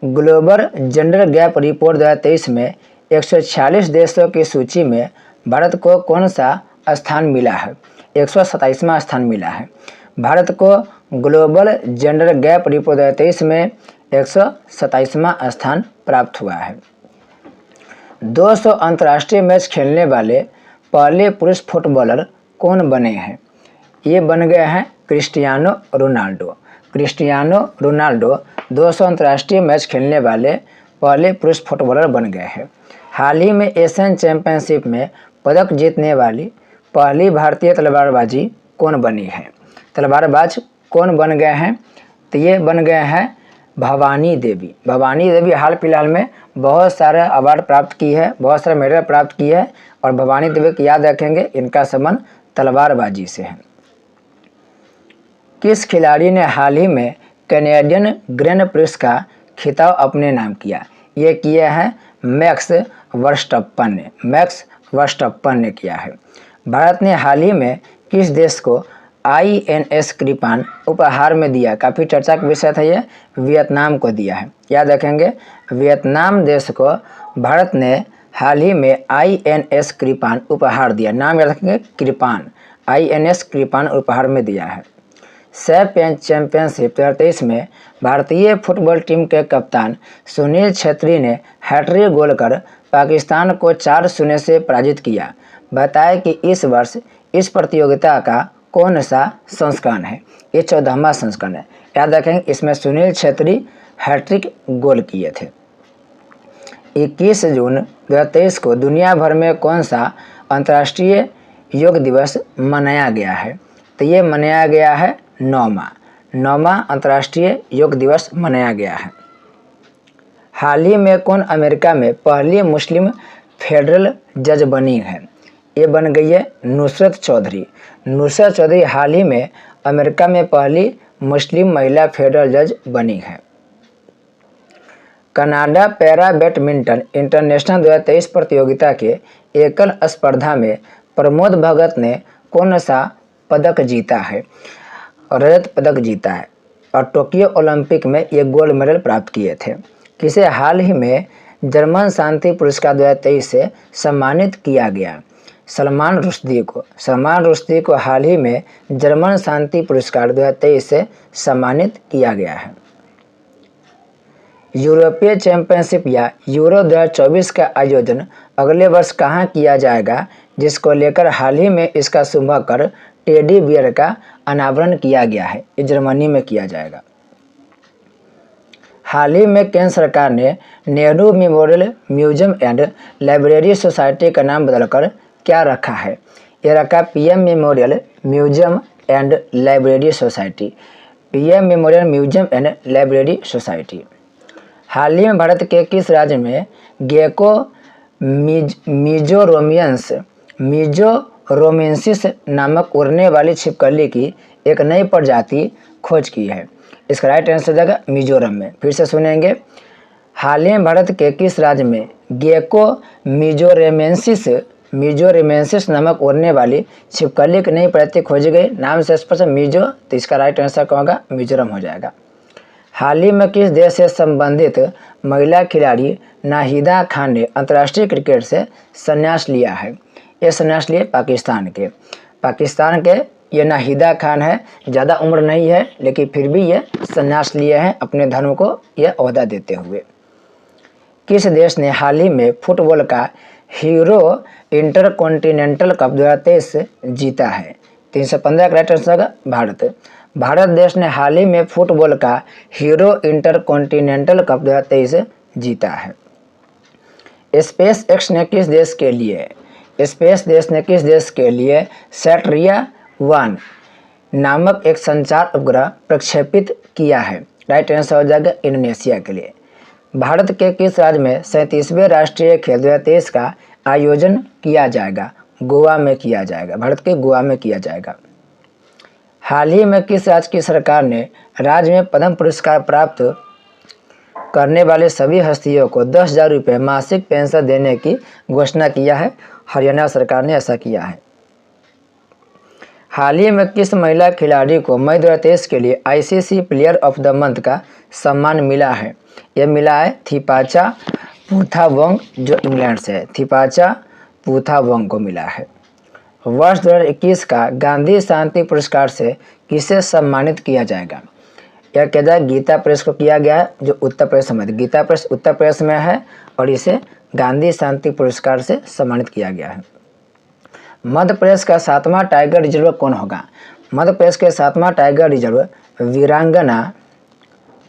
Speaker 1: global gender gap report 2023 में 146 देशों की सूची में भारत को कौन सा स्थान मिला है? 127वां स्थान मिला है। भारत को ग्लोबल जेंडर गैप रिपोर्ट 2023 में 127वां स्थान प्राप्त हुआ है। 200 अंतर्राष्ट्रीय मैच खेलने वाले पहले पुरुष फुटबॉलर कौन बने हैं? ये बन गए हैं क्रिस्टियानो रोनाल्डो। क्रिस्टियानो रोनाल्डो 200 अंतर्राष्ट्रीय मैच खेलने वाले पहले पुरुष फुटबॉलर बन गए हैं। हाल ही में एशियन चैंपियनशिप में पदक जीतने वाली पहली भारतीय तलवारबाजी कौन बनी है? तलवारबाज कौन बन गए हैं? तो ये बन गए हैं भवानी देवी। भवानी देवी हाल फिलहाल में बहुत सारे अवार्ड प्राप्त की है, बहुत सारे मेडल प्राप्त की है और भवानी देवी को याद रखेंगे, इनका संबंध तलवारबाजी से है। किस खिलाड़ी ने हाल ही में कैनेडियन ग्रैंड प्रिक्स का खिताब अपने नाम किया? ये किया है मैक्स वर्स्टप्पन ने, मैक्स वर्स्टप्पन ने किया है। भारत ने हाल ही में किस देश को INS कृपान उपहार में दिया? काफ़ी चर्चा का विषय था ये, वियतनाम को दिया है, याद रखेंगे। वियतनाम देश को भारत ने हाल ही में INS कृपान उपहार दिया, नाम याद रखेंगे कृपान, INS कृपान उपहार में दिया है। सैफ चैंपियनशिप 2023 में भारतीय फुटबॉल टीम के कप्तान सुनील छेत्री ने हैट्रिक गोल कर पाकिस्तान को 4-0 से पराजित किया। बताएं कि इस वर्ष इस प्रतियोगिता का कौन सा संस्करण है? ये 14वां संस्करण है, याद रखेंगे। इसमें सुनील छेत्री हैट्रिक गोल किए थे। 21 जून 2023 को दुनिया भर में कौन सा अंतर्राष्ट्रीय योग दिवस मनाया गया है? तो ये मनाया गया है 9वां अंतर्राष्ट्रीय योग दिवस मनाया गया है। हाल ही में कौन अमेरिका में पहली मुस्लिम फेडरल जज बनी है? ये बन गई है नुसरत चौधरी। नुसरत चौधरी हाल ही में अमेरिका में पहली मुस्लिम महिला फेडरल जज बनी है। कनाडा पैरा बैडमिंटन इंटरनेशनल 2023 प्रतियोगिता के एकल स्पर्धा में प्रमोद भगत ने कौन सा पदक जीता है? रजत पदक जीता है और टोक्यो ओलंपिक में ये गोल्ड मेडल प्राप्त किए थे। किसे हाल ही में जर्मन शांति पुरस्कार 2023 से सम्मानित किया गया? सलमान रुश्दी को। सलमान रुश्दी को हाल ही में जर्मन शांति पुरस्कार 2023 से सम्मानित किया गया है। यूरोपीय चैंपियनशिप या यूरो 2024 का आयोजन अगले वर्ष कहाँ किया जाएगा, जिसको लेकर हाल ही में इसका शुभंकर टेडी बियर का अनावरण किया गया है? ये जर्मनी में किया जाएगा। हाल ही में केंद्र सरकार ने Nehru memorial museum and library society का नाम बदलकर क्या रखा है? ये रखा PM memorial museum and library society, PM memorial museum and library society. हाल ही में भारत के किस राज्य में गेको मीजोरोमेंसिस नामक उड़ने वाली छिपकली की एक नई प्रजाति खोज की है? इसका राइट आंसर हो जाएगा मिजोरम में। फिर से सुनेंगे, हाल ही में भारत के किस राज्य में गेको मीजोरेमेंसिस नामक उड़ने वाली छिपकली की नई प्रजाति खोजी गई? नाम से स्पष्ट मिजो, तो इसका राइट आंसर क्या होगा? मिजोरम हो जाएगा। हाल ही में किस देश से संबंधित महिला खिलाड़ी नाहिदा खान ने अंतर्राष्ट्रीय क्रिकेट से संन्यास लिया है? ये संन्यास लिए पाकिस्तान के ये नाहिदा खान है। ज़्यादा उम्र नहीं है लेकिन फिर भी ये संन्यास लिए हैं अपने धर्म को यह ओहदा देते हुए। किस देश ने हाल ही में फुटबॉल का हीरो इंटरकॉन्टिनेंटल कप 2023 जीता है? 315 का राइट आंसर होगा भारत। भारत देश ने हाल ही में फुटबॉल का हीरो इंटरकॉन्टिनेंटल कप 2023 जीता है। स्पेस एक्स ने किस देश के लिए सैटरिया-1 नामक एक संचार उपग्रह प्रक्षेपित किया है? राइट आंसर हो जाएगा इंडोनेशिया के लिए। भारत के किस राज्य में 37वें राष्ट्रीय खेल 2023 का आयोजन किया जाएगा? गोवा में किया जाएगा, भारत के गोवा में किया जाएगा। हाल ही में किस राज्य की सरकार ने राज्य में पद्म पुरस्कार प्राप्त करने वाले सभी हस्तियों को 10,000 रुपये मासिक पेंशन देने की घोषणा किया है? हरियाणा सरकार ने ऐसा किया है। हाल ही में किस महिला खिलाड़ी को मई 2023 के लिए ICC player of the month का सम्मान मिला है? यह मिला है थिपाचा पुथावोंग, जो इंग्लैंड से है। थिपाचा पुथावोंग को मिला है। वर्ष 2021 का गांधी शांति पुरस्कार से किसे सम्मानित किया जाएगा? यह किया जाए गीता प्रेस को किया गया है, जो उत्तर प्रदेश में, गीता प्रेस उत्तर प्रदेश में है और इसे गांधी शांति पुरस्कार से सम्मानित किया गया है। मध्य प्रदेश का 7वां टाइगर रिजर्व कौन होगा? मध्य प्रदेश के 7वां टाइगर रिजर्व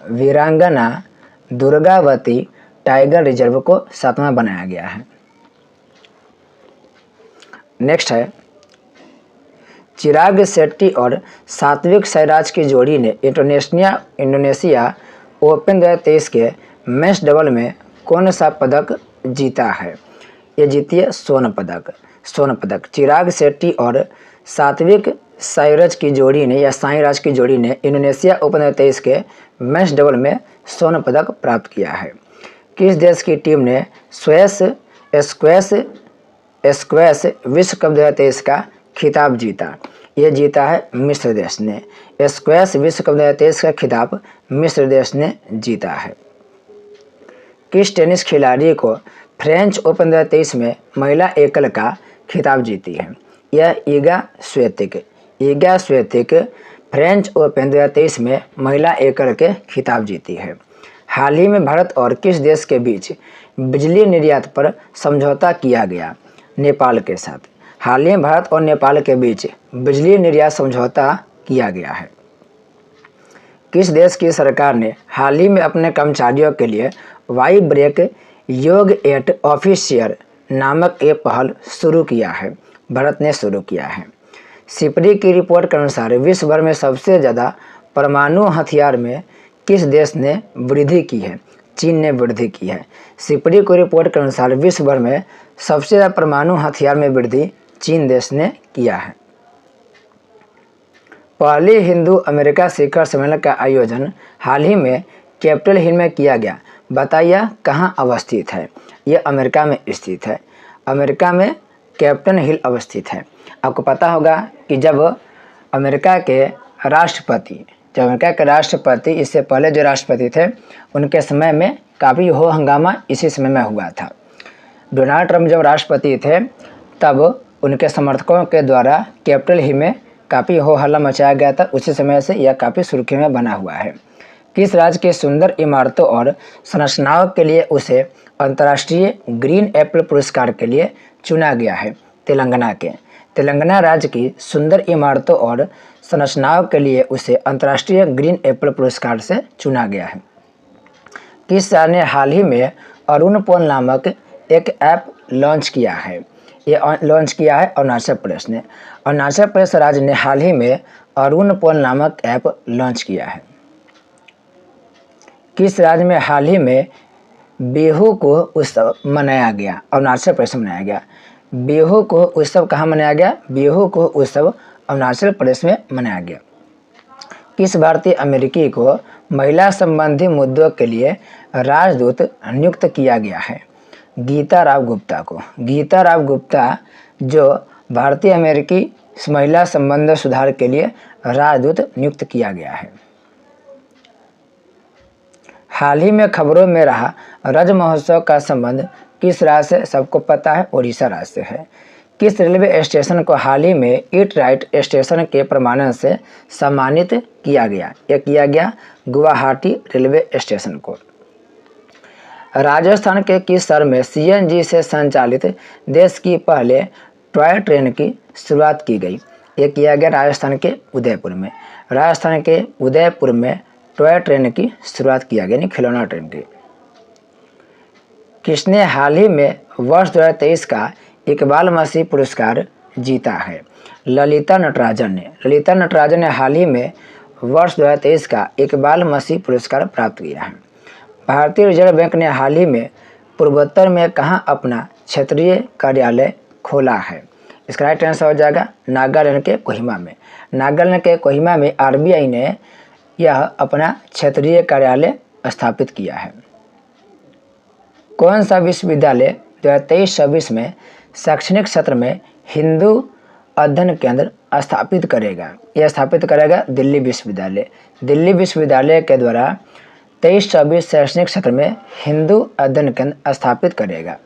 Speaker 1: वीरांगना दुर्गावती टाइगर रिजर्व को 7वां बनाया गया है। नेक्स्ट है, चिराग शेट्टी और सात्विक साईराज की जोड़ी ने इंडोनेशिया ओपन 2023 के मेंस डबल में कौन सा पदक जीता है? ये जीती है स्वर्ण पदक। चिराग शेट्टी और सात्विक साईराज की जोड़ी ने इंडोनेशिया ओपन 2023 के मेंस डबल में स्वर्ण पदक प्राप्त किया है। किस देश की टीम ने स्क्वैश विश्व कप 2023 का खिताब जीता? ये जीता है मिस्र देश ने। स्क्वैश विश्व कप 2023 का खिताब मिस्र देश ने जीता है। किस टेनिस खिलाड़ी को फ्रेंच ओपन 2023 में महिला एकल का खिताब जीती है? यह ईगा स्वियातेक फ्रेंच ओपन 2023 में महिला एकल के खिताब जीती है। हाल ही में भारत और किस देश के बीच बिजली निर्यात पर समझौता किया गया? नेपाल के साथ। हाल ही में भारत और नेपाल के बीच बिजली निर्यात समझौता किया गया है। किस देश की सरकार ने हाल ही में अपने कर्मचारियों के लिए वाई ब्रेक योग एट ऑफिशियल नामक एक पहल शुरू किया है? भारत ने शुरू किया है। सिपरी की रिपोर्ट के अनुसार विश्व भर में सबसे ज़्यादा परमाणु हथियार में किस देश ने वृद्धि की है? चीन ने वृद्धि की है। सिपरी की रिपोर्ट के अनुसार विश्व भर में सबसे ज़्यादा परमाणु हथियार में वृद्धि चीन देश ने किया है। पहले हिंदू अमेरिका शिखर सम्मेलन का आयोजन हाल ही में कैपिटल हिल में किया गया। बताइए कहाँ अवस्थित है? ये अमेरिका में स्थित है। अमेरिका में कैपिटल हिल अवस्थित है। आपको पता होगा कि जब अमेरिका के राष्ट्रपति इससे पहले जो राष्ट्रपति थे उनके समय में काफ़ी हो हंगामा इसी समय में हुआ था। डोनाल्ड ट्रंप जब राष्ट्रपति थे तब उनके समर्थकों के द्वारा कैपिटल हिल में काफ़ी हो हल्ला मचाया गया था। उसी समय से यह काफ़ी सुर्खियों में बना हुआ है। किस राज्य के सुंदर इमारतों और संरचनाओं के लिए उसे अंतर्राष्ट्रीय ग्रीन एप्पल पुरस्कार के लिए चुना गया है? तेलंगाना राज्य की सुंदर इमारतों और संरचनाओं के लिए उसे अंतर्राष्ट्रीय ग्रीन एप्पल पुरस्कार से चुना गया है। किस राज्य ने हाल ही में अरुण पोल नामक एक ऐप लॉन्च किया है? ये लॉन्च किया है अरुणाचल प्रदेश ने। अरुणाचल प्रदेश राज्य ने हाल ही में अरुण पोल नामक ऐप लॉन्च किया है। किस राज्य में हाल ही में बिहू को उत्सव मनाया गया? अरुणाचल प्रदेश में मनाया गया। बिहू को उत्सव कहाँ मनाया गया? बिहू को उत्सव अरुणाचल प्रदेश में मनाया गया। किस भारतीय अमेरिकी को महिला संबंधी मुद्दों के लिए राजदूत नियुक्त किया गया है? गीता राव गुप्ता जो भारतीय अमेरिकी महिला संबंध सुधार के लिए राजदूत नियुक्त किया गया है। हाल ही में खबरों में रहा रज महोत्सव का संबंध किस राज्य से? सबको पता है, उड़ीसा राज्य से है। किस रेलवे स्टेशन को हाल ही में ईट राइट स्टेशन के प्रमाणन से सम्मानित किया गया? यह किया गया गुवाहाटी रेलवे स्टेशन को। राजस्थान के किस शहर में सीएनजी से संचालित देश की पहले टॉय ट्रेन की शुरुआत की गई? यह किया गया राजस्थान के उदयपुर में। राजस्थान के उदयपुर में टॉय ट्रेन की शुरुआत किया गया, यानी खिलौना ट्रेन की। किसने हाल ही में वर्ष 2023 का इकबाल मसीह पुरस्कार जीता है? ललिता नटराजन ने हाल ही में वर्ष 2023 का इकबाल मसीह पुरस्कार प्राप्त किया है। भारतीय रिजर्व बैंक ने हाल ही में पूर्वोत्तर में कहाँ अपना क्षेत्रीय कार्यालय खोला है? इसका राइट आंसर हो जाएगा नागालैंड के कोहिमा में आरबीआई ने यह अपना क्षेत्रीय कार्यालय स्थापित किया है। कौन सा विश्वविद्यालय 2023-24 में शैक्षणिक सत्र में हिंदू अध्ययन केंद्र स्थापित करेगा? यह स्थापित करेगा दिल्ली विश्वविद्यालय के द्वारा 23-24 शैक्षणिक सत्र में हिंदू अध्ययन केंद्र स्थापित करेगा।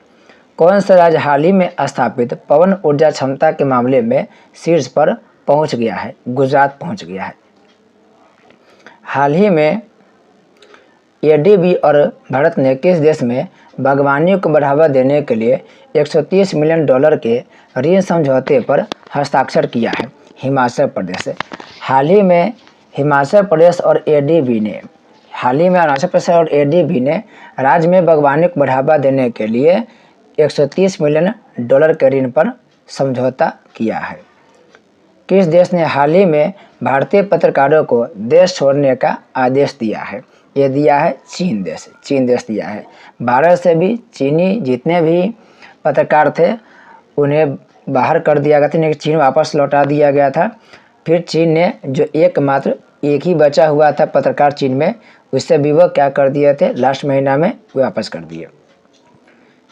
Speaker 1: कौन सा राज्य हाल ही में स्थापित पवन ऊर्जा क्षमता के मामले में शीर्ष पर पहुंच गया है? गुजरात पहुंच गया है। हाल ही में एडीबी और भारत ने किस देश में बागवानी को बढ़ावा देने के लिए $130 मिलियन के ऋण समझौते पर हस्ताक्षर किया है? हिमाचल प्रदेश। हाल ही में हिमाचल प्रदेश और एडीबी ने अरुणाचल प्रदेश और एडीबी ने राज्य में बागवानी को बढ़ावा देने के लिए $130 मिलियन के ऋण पर समझौता किया है। किस देश ने हाल ही में भारतीय पत्रकारों को देश छोड़ने का आदेश दिया है? ये दिया है चीन देश दिया है। भारत से भी चीनी जितने भी पत्रकार थे उन्हें बाहर कर दिया गया था, चीन वापस लौटा दिया गया था। फिर चीन ने जो एक ही बचा हुआ था पत्रकार चीन में, उससे भी वो क्या कर दिए थे, लास्ट महीना में वापस कर दिए।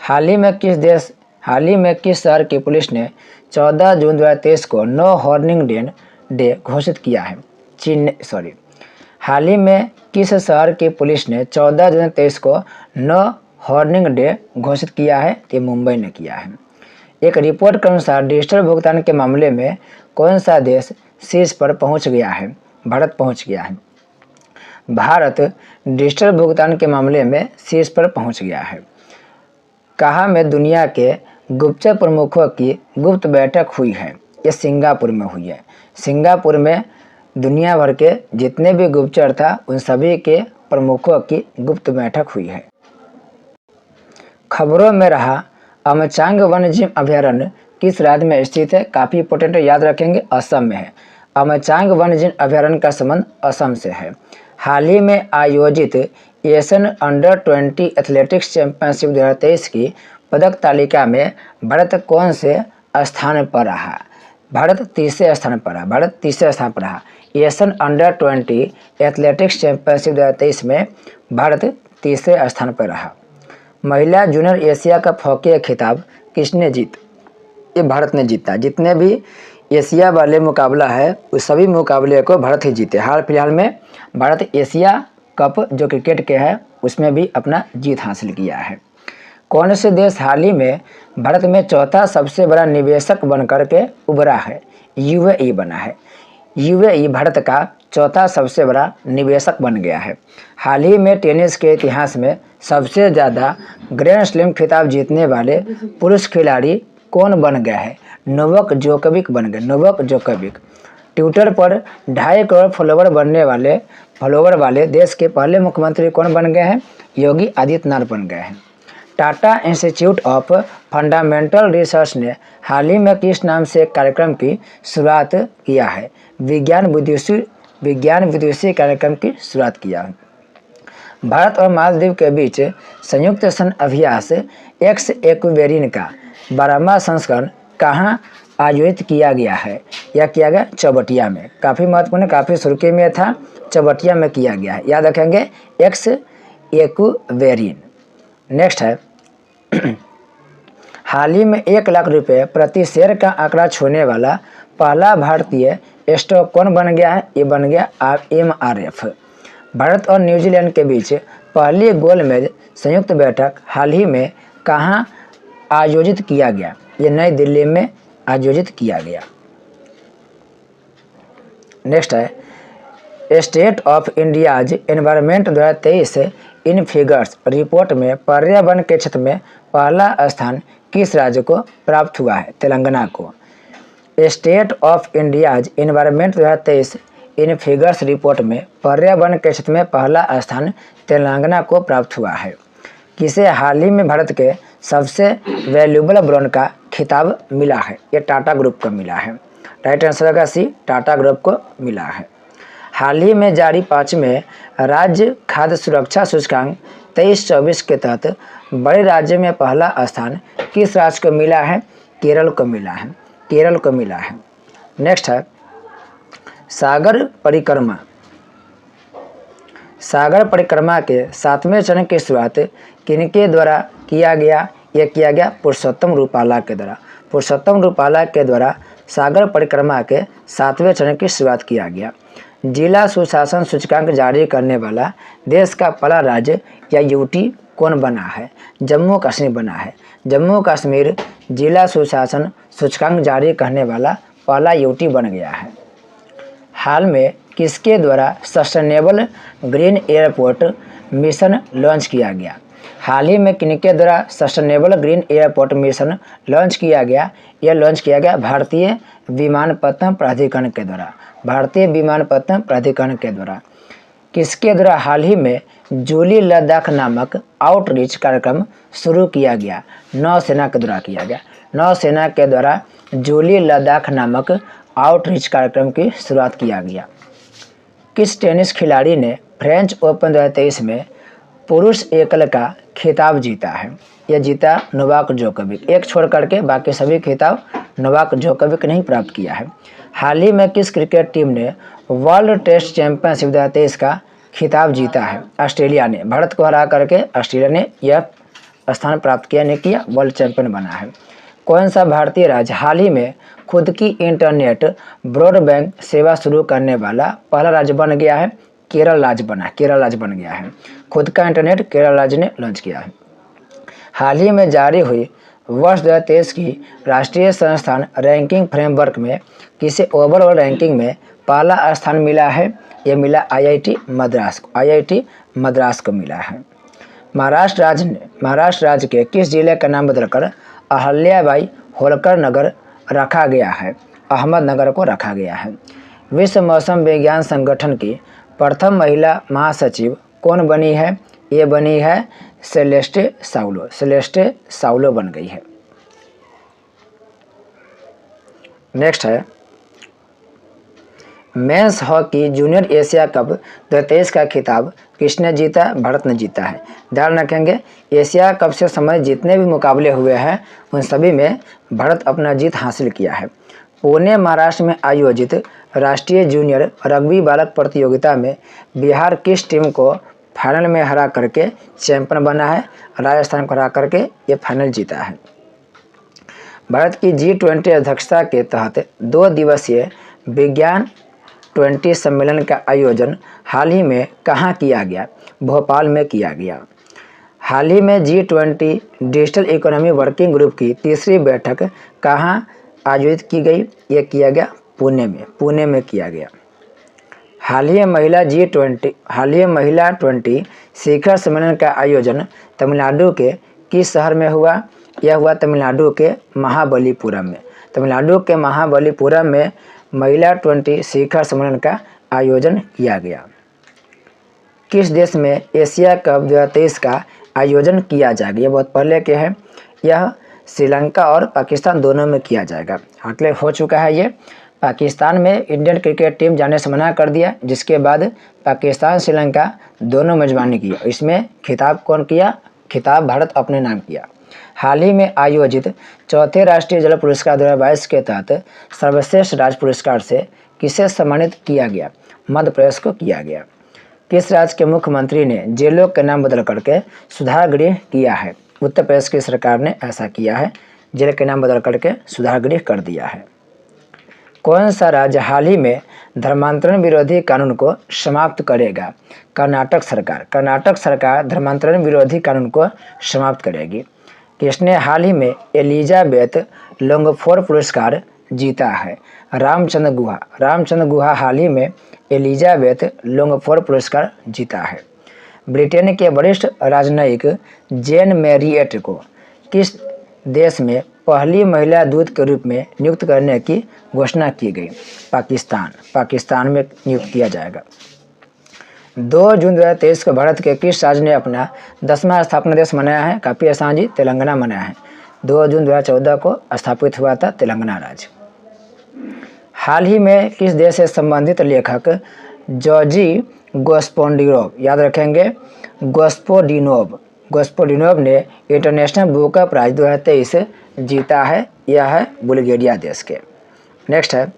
Speaker 1: हाल ही में किस शहर की पुलिस ने 14 जून 2023 को नो हॉर्निंग डे घोषित किया है? हाल ही में किस शहर की पुलिस ने 14 जून 2023 को नो हॉर्निंग डे घोषित किया है? ये मुंबई ने किया है। एक रिपोर्ट के अनुसार डिजिटल भुगतान के मामले में कौन सा देश शीर्ष पर पहुंच गया है? भारत पहुंच गया है। भारत डिजिटल भुगतान के मामले में शीर्ष पर पहुंच गया है। कहाँ में दुनिया के गुप्तचर प्रमुखों की गुप्त बैठक हुई है? ये सिंगापुर में हुई है। सिंगापुर में दुनिया भर के जितने भी गुप्तचर था उन सभी के प्रमुखों की गुप्त बैठक हुई है। खबरों में रहा अमचांग वन्यजीव अभयारण्य किस राज्य में स्थित है? काफ़ी इंपॉर्टेंट, याद रखेंगे, असम में है। अमचांग वन्यजीव अभयारण्य का संबंध असम से है। हाल ही में आयोजित एशियन अंडर 20 एथलेटिक्स चैंपियनशिप 2023 की पदक तालिका में भारत कौन से स्थान पर रहा? भारत तीसरे स्थान पर रहा। एशियन अंडर 20 एथलेटिक्स चैंपियनशिप 2023 में भारत तीसरे स्थान पर रहा। महिला जूनियर एशिया कप हॉकी का खिताब किसने जीता? ये भारत ने जीता। जितने भी एशिया वाले मुकाबला है उस सभी मुकाबले को भारत ही जीते। हाल फिलहाल में भारत एशिया कप जो क्रिकेट के है उसमें भी अपना जीत हासिल किया है। कौन से देश हाल ही में भारत में चौथा सबसे बड़ा निवेशक बनकर के उभरा है? यूएई बना है। यूएई भारत का चौथा सबसे बड़ा निवेशक बन गया है। हाल ही में टेनिस के इतिहास में सबसे ज़्यादा ग्रैंड स्लैम खिताब जीतने वाले पुरुष खिलाड़ी कौन बन गया है? नोवाक जोकोविक बन गए। नोवाक जोकोविक ट्विटर पर 2.5 करोड़ फॉलोवर वाले देश के पहले मुख्यमंत्री कौन बन गए हैं? योगी आदित्यनाथ बन गए हैं। Tata institute of fundamental research ने हाल ही में किस नाम से एक कार्यक्रम की शुरुआत किया है? विज्ञान विदुषी कार्यक्रम की शुरुआत किया है। भारत और मालदीव के बीच संयुक्त सन अभ्यास एक्स एक्वेरिन का 12वां संस्करण कहाँ आयोजित किया गया है? यह किया गया चौबटिया में। काफ़ी महत्वपूर्ण, काफ़ी सुर्खी में था, चौबटिया में किया गया है, याद रखेंगे, एक्स एक्वेरिन। नेक्स्ट है हाल ही में 1 लाख रुपए प्रति शेयर का आंकड़ा छूने वाला पहला भारतीय स्टॉक कौन बन गया है? ये बन गया MRF। भारत और न्यूजीलैंड के बीच पहली गोलमेज संयुक्त बैठक हाल ही में कहाँ आयोजित किया गया? ये नई दिल्ली में आयोजित किया गया। नेक्स्ट है state of India's environment 2023 in figures report में पर्यावरण के क्षेत्र में पहला स्थान किस राज्य को प्राप्त हुआ है? तेलंगाना को। State of India's environment 2023 in figures report में पर्यावरण के क्षेत्र में पहला स्थान तेलंगाना को प्राप्त हुआ है। किसे हाल ही में भारत के सबसे वैल्यूएबल ब्रांड का खिताब मिला है? ये टाटा ग्रुप को मिला है। राइट आंसर का सी, टाटा ग्रुप को मिला है। हाल ही में जारी 5वें राज्य खाद्य सुरक्षा सूचकांक 23-24 के तहत बड़े राज्य में पहला स्थान किस राज्य को मिला है? केरल को मिला है। केरल को मिला है। नेक्स्ट है सागर परिक्रमा के 7वें चरण की शुरुआत किनके द्वारा किया गया? यह किया गया पुरुषोत्तम रूपाला के द्वारा। पुरुषोत्तम रूपाला के द्वारा सागर परिक्रमा के 7वें चरण की शुरुआत किया गया। जिला सुशासन सूचकांक जारी करने वाला देश का पहला राज्य या यूटी कौन बना है? जम्मू कश्मीर बना है। जम्मू कश्मीर जिला सुशासन सूचकांक जारी करने वाला पहला यूटी बन गया है। हाल में किसके द्वारा sustainable green airport mission launch किया गया? हाल ही में किनके द्वारा sustainable green airport mission launch किया गया? यह लॉन्च किया गया भारतीय विमानपत्तन प्राधिकरण के द्वारा। भारतीय विमानपत्तन प्राधिकरण के द्वारा। किसके द्वारा हाल ही में जूली लद्दाख नामक आउटरीच कार्यक्रम शुरू किया गया? नौसेना के द्वारा किया गया। नौसेना के द्वारा जूली लद्दाख नामक आउटरीच कार्यक्रम की शुरुआत किया गया। किस टेनिस खिलाड़ी ने फ्रेंच ओपन 2023 में पुरुष एकल का खिताब जीता है? यह जीता नोवाक जोकोविक। एक छोड़ करके बाकी सभी खिताब नोवाक जोकोविक ने ही प्राप्त किया है। हाल ही में किस क्रिकेट टीम ने वर्ल्ड टेस्ट चैंपियनशिप 2023 का खिताब जीता है? ऑस्ट्रेलिया ने। भारत को हरा करके ऑस्ट्रेलिया ने यह स्थान प्राप्त किया, ने किया, वर्ल्ड चैंपियन बना है। कौन सा भारतीय राज्य हाल ही में खुद की इंटरनेट ब्रॉडबैंड सेवा शुरू करने वाला पहला राज्य बन गया है? केरल राज्य बना, केरल राज्य बन गया है। खुद का इंटरनेट केरल राज्य ने लॉन्च किया है। हाल ही में जारी हुई वर्ष 2023 की राष्ट्रीय संस्थान रैंकिंग फ्रेमवर्क में किसे ओवरऑल रैंकिंग में पहला स्थान मिला है? यह मिला IIT मद्रास को, IIT मद्रास को मिला है। महाराष्ट्र राज्य के किस जिले का नाम बदलकर अहल्याबाई होलकर नगर रखा गया है? अहमदनगर को रखा गया है। विश्व मौसम विज्ञान संगठन की प्रथम महिला महासचिव कौन बनी है? ये बनी है सेलेस्टे साउलो, सेलेस्टे साउलो बन गई है। नेक्स्ट है men's hockey junior Asia cup 2023 का खिताब किसने जीता? भारत ने जीता है। ध्यान रखेंगे, एशिया कप से समय जितने भी मुकाबले हुए हैं उन सभी में भारत अपना जीत हासिल किया है। पुणे महाराष्ट्र में आयोजित राष्ट्रीय जूनियर रग्बी बालक प्रतियोगिता में बिहार किस टीम को फाइनल में हरा करके चैंपियन बना है? राजस्थान को हरा करके ये फाइनल जीता है। भारत की G20 अध्यक्षता के तहत 2 दिवसीय विज्ञान 20 सम्मेलन का आयोजन हाल ही में कहाँ किया गया? भोपाल में किया गया। हाल ही में G20 digital economy working group की तीसरी बैठक कहाँ आयोजित की गई? ये किया गया पुणे में किया गया। हाल ही महिला 20 शिखर सम्मेलन का आयोजन तमिलनाडु के किस शहर में हुआ? यह हुआ तमिलनाडु के महाबलीपुरम में। तमिलनाडु के महाबलीपुरम में महिला 20 शिखर सम्मेलन का आयोजन किया गया। किस देश में एशिया कप 2023 का आयोजन किया जाएगा? यह बहुत पहले के हैं। यह श्रीलंका और पाकिस्तान दोनों में किया जाएगा। हाल हो चुका है ये। पाकिस्तान में इंडियन क्रिकेट टीम जाने से मना कर दिया, जिसके बाद पाकिस्तान श्रीलंका दोनों मेजबानी किया। इसमें खिताब कौन किया? खिताब भारत अपने नाम किया। हाल ही में आयोजित चौथे राष्ट्रीय जल पुरस्कार 2022 के तहत सर्वश्रेष्ठ राज्य पुरस्कार से किसे सम्मानित किया गया? मध्य प्रदेश को किया गया। किस राज्य के मुख्यमंत्री ने जेलों के नाम बदल करके सुधार गृह किया है? उत्तर प्रदेश की सरकार ने ऐसा किया है, जेल के नाम बदल करके सुधार गृह कर दिया है। कौन सा राज्य हाल ही में धर्मांतरण विरोधी कानून को समाप्त करेगा? कर्नाटक सरकार। कर्नाटक सरकार धर्मांतरण विरोधी कानून को समाप्त करेगी। किसने हाल ही में एलिजाबेथ लोंगफोर्ड पुरस्कार जीता है? रामचंद्र गुहा। रामचंद्र गुहा हाल ही में एलिजाबेथ लोंगफोर्ड पुरस्कार जीता है। ब्रिटेन के वरिष्ठ राजनयिक जेन मैरियट को किस देश में पहली महिला दूत के रूप में नियुक्त करने की घोषणा की गई? पाकिस्तान में नियुक्त किया जाएगा। 2 जून 2023 को भारत के किस राज्य ने अपना 10वां स्थापना दिवस मनाया है? काफ़ी आसान जी, तेलंगाना मनाया है। 2 जून 2014 को स्थापित हुआ था तेलंगाना राज्य। हाल ही में किस देश से संबंधित लेखक जॉर्जी गोस्पोडिनोव, याद रखेंगे गोस्पोडिनोव ने इंटरनेशनल बुक प्राइज 2023 जीता है? यह है बुल्गारिया देश के। नेक्स्ट है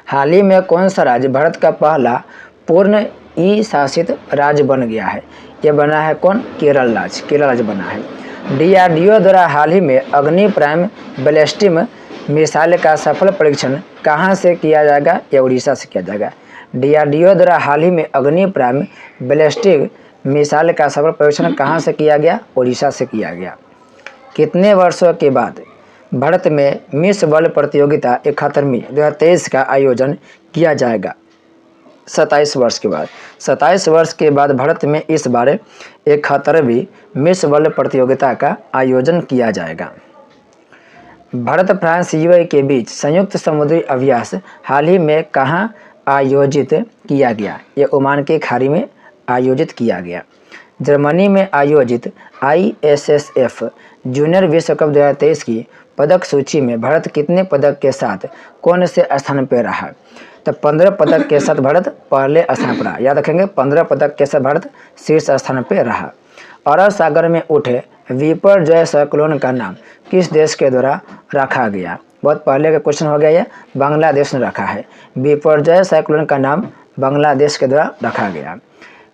Speaker 1: हाल ही में कौन सा राज्य भारत का पहला पूर्ण ई शासित राज्य बन गया है? यह बना है कौन? केरल राज्य बना है। DRDO द्वारा हाल ही में अग्नि प्राइम बैलिस्टिक मिसाइल का सफल परीक्षण कहाँ से किया जाएगा? यह उड़ीसा से किया जाएगा। DRDO द्वारा हाल ही में अग्नि प्राइम बैलिस्टिक मिसाइल का सफल परीक्षण कहाँ से किया गया? उड़ीसा से किया गया। कितने वर्षों के बाद भारत में मिस वर्ल्ड प्रतियोगिता 71वीं 2023 का आयोजन किया जाएगा? 27 वर्ष के बाद। 27 वर्ष के बाद भारत में इस बार 71वीं मिस वर्ल्ड प्रतियोगिता का आयोजन किया जाएगा। भारत फ्रांस UAE के बीच संयुक्त समुद्री अभ्यास हाल ही में कहाँ आयोजित किया गया? ये ओमान के खाड़ी में आयोजित किया गया। जर्मनी में आयोजित ISSF जूनियर विश्व कप 2023 की पदक सूची में भारत कितने पदक के साथ कौन से स्थान पर रहा? तो 15 पदक के साथ भारत पहले स्थान पर रहा। याद रखेंगे, 15 पदक के साथ भारत शीर्ष स्थान पर रहा। अरब सागर में उठे विपर्जय साइक्लोन का नाम किस देश के द्वारा रखा गया? बहुत पहले का क्वेश्चन हो गया, ये बांग्लादेश ने रखा है। विपर्जय साइक्लोन का नाम बांग्लादेश के द्वारा रखा गया।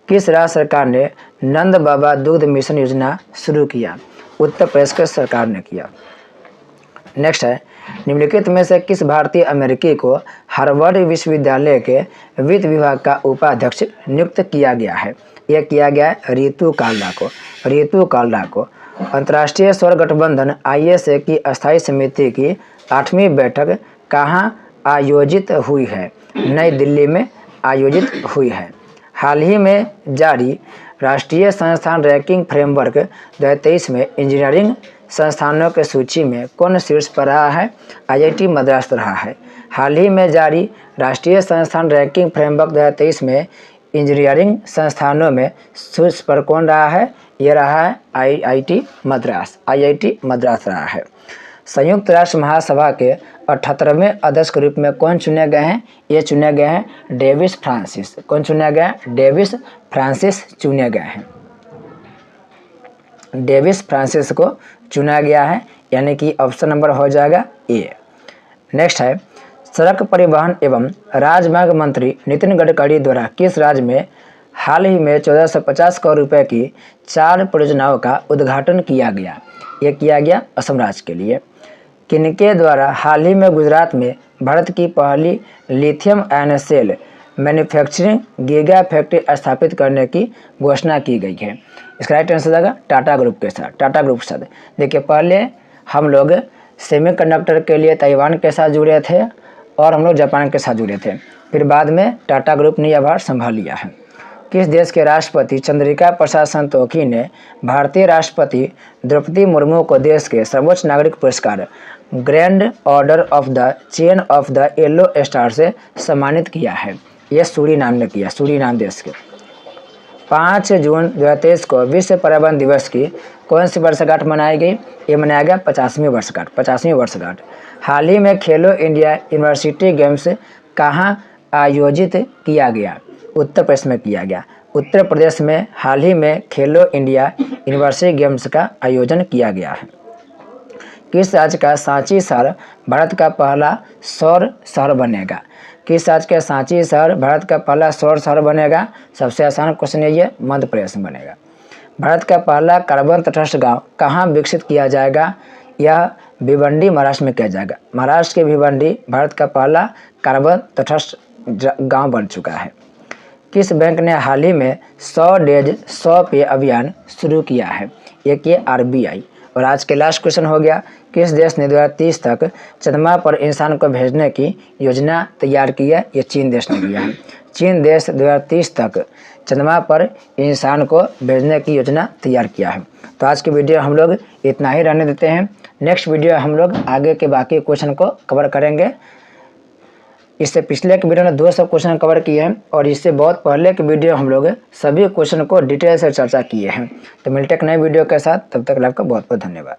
Speaker 1: किस राज्य सरकार ने नंद बाबा दुग्ध मिशन योजना शुरू किया? उत्तर प्रदेश की सरकार ने किया। नेक्स्ट है, निम्नलिखित में से किस भारतीय अमेरिकी को हार्वर्ड विश्वविद्यालय के वित्त विभाग का उपाध्यक्ष नियुक्त किया गया है? यह किया गया है रितु काल्डा को। रितु काल्डा को। अंतर्राष्ट्रीय सौर गठबंधन ISA की अस्थायी समिति की 8वीं बैठक कहाँ आयोजित हुई है? नई दिल्ली में आयोजित हुई है। हाल ही में जारी राष्ट्रीय संस्थान रैंकिंग फ्रेमवर्क 2023 में इंजीनियरिंग संस्थानों की सूची में कौन शीर्ष पर रहा है? IIT मद्रास रहा है। हाल ही में जारी राष्ट्रीय संस्थान रैंकिंग फ्रेमवर्क 2023 में इंजीनियरिंग संस्थानों में शीर्ष पर कौन रहा है? ये रहा है IIT मद्रास। IIT मद्रास रहा है। संयुक्त राष्ट्र महासभा के 78वें अध्यक्ष के रूप में कौन चुने गए हैं? ये चुने गए हैं डेविस फ्रांसिस। कौन चुने गए हैं? डेविस फ्रांसिस चुने गए हैं। डेविस फ्रांसिस को चुना गया है, यानी कि ऑप्शन नंबर हो जाएगा ए। नेक्स्ट है, सड़क परिवहन एवं राजमार्ग मंत्री नितिन गडकरी द्वारा किस राज्य में हाल ही में 1450 करोड़ रुपए की 4 परियोजनाओं का उद्घाटन किया गया? ये किया गया असम राज्य के लिए। किनके द्वारा हाल ही में गुजरात में भारत की पहली lithium ion cell manufacturing gigafactory स्थापित करने की घोषणा की गई है? इसका राइट आंसर जाएगा टाटा ग्रुप के साथ। टाटा ग्रुप के साथ देखिए, पहले हम लोग सेमीकंडक्टर के लिए ताइवान के साथ जुड़े थे और हम लोग जापान के साथ जुड़े थे, फिर बाद में टाटा ग्रुप ने यह भार संभाल लिया है। किस देश के राष्ट्रपति चंद्रिका प्रसाद संतोखी ने भारतीय राष्ट्रपति द्रौपदी मुर्मू को देश के सर्वोच्च नागरिक पुरस्कार grand order of the chain of the yellow star से सम्मानित किया है? यह सूरीनाम ने किया, सूरीनाम देश के। 5 जून 2023 को विश्व पर्यावरण दिवस की कौन सी वर्षगांठ मनाई गई? ये मनाया गया 50वीं वर्षगांठ। 50वीं वर्षगांठ। हाल ही में खेलो इंडिया यूनिवर्सिटी गेम्स कहाँ आयोजित किया गया? उत्तर प्रदेश में किया गया। उत्तर प्रदेश में हाल ही में खेलो इंडिया यूनिवर्सिटी गेम्स का आयोजन किया गया है। किस राज्य का सांची शहर भारत का पहला सौर शहर बनेगा? किस राज्य का सांची शहर भारत का पहला सौर शहर बनेगा? सबसे आसान क्वेश्चन ये मध्य प्रदेश में बनेगा। भारत का पहला कार्बन तटस्थ गांव कहाँ विकसित किया जाएगा? यह भिवंडी महाराष्ट्र में किया जाएगा। महाराष्ट्र के भिवंडी भारत का पहला कार्बन तटस्थ गांव बन चुका है। किस बैंक ने हाल ही में 100 डेज 100 पे अभियान शुरू किया है? एक ये RBI। और आज के लास्ट क्वेश्चन हो गया, किस देश ने 2030 तक चंद्रमा पर इंसान को भेजने की योजना तैयार की है? ये चीन देश ने किया है। चीन देश 2030 तक चंद्रमा पर इंसान को भेजने की योजना तैयार किया है। तो आज की वीडियो हम लोग इतना ही रहने देते हैं। नेक्स्ट वीडियो हम लोग आगे के बाकी क्वेश्चन को कवर करेंगे। इससे पिछले के वीडियो में 200 क्वेश्चन कवर किए हैं और इससे बहुत पहले के वीडियो हम लोग सभी क्वेश्चन को डिटेल से चर्चा किए हैं। तो मिलते हैं एक नए वीडियो के साथ, तब तक आपका बहुत बहुत धन्यवाद।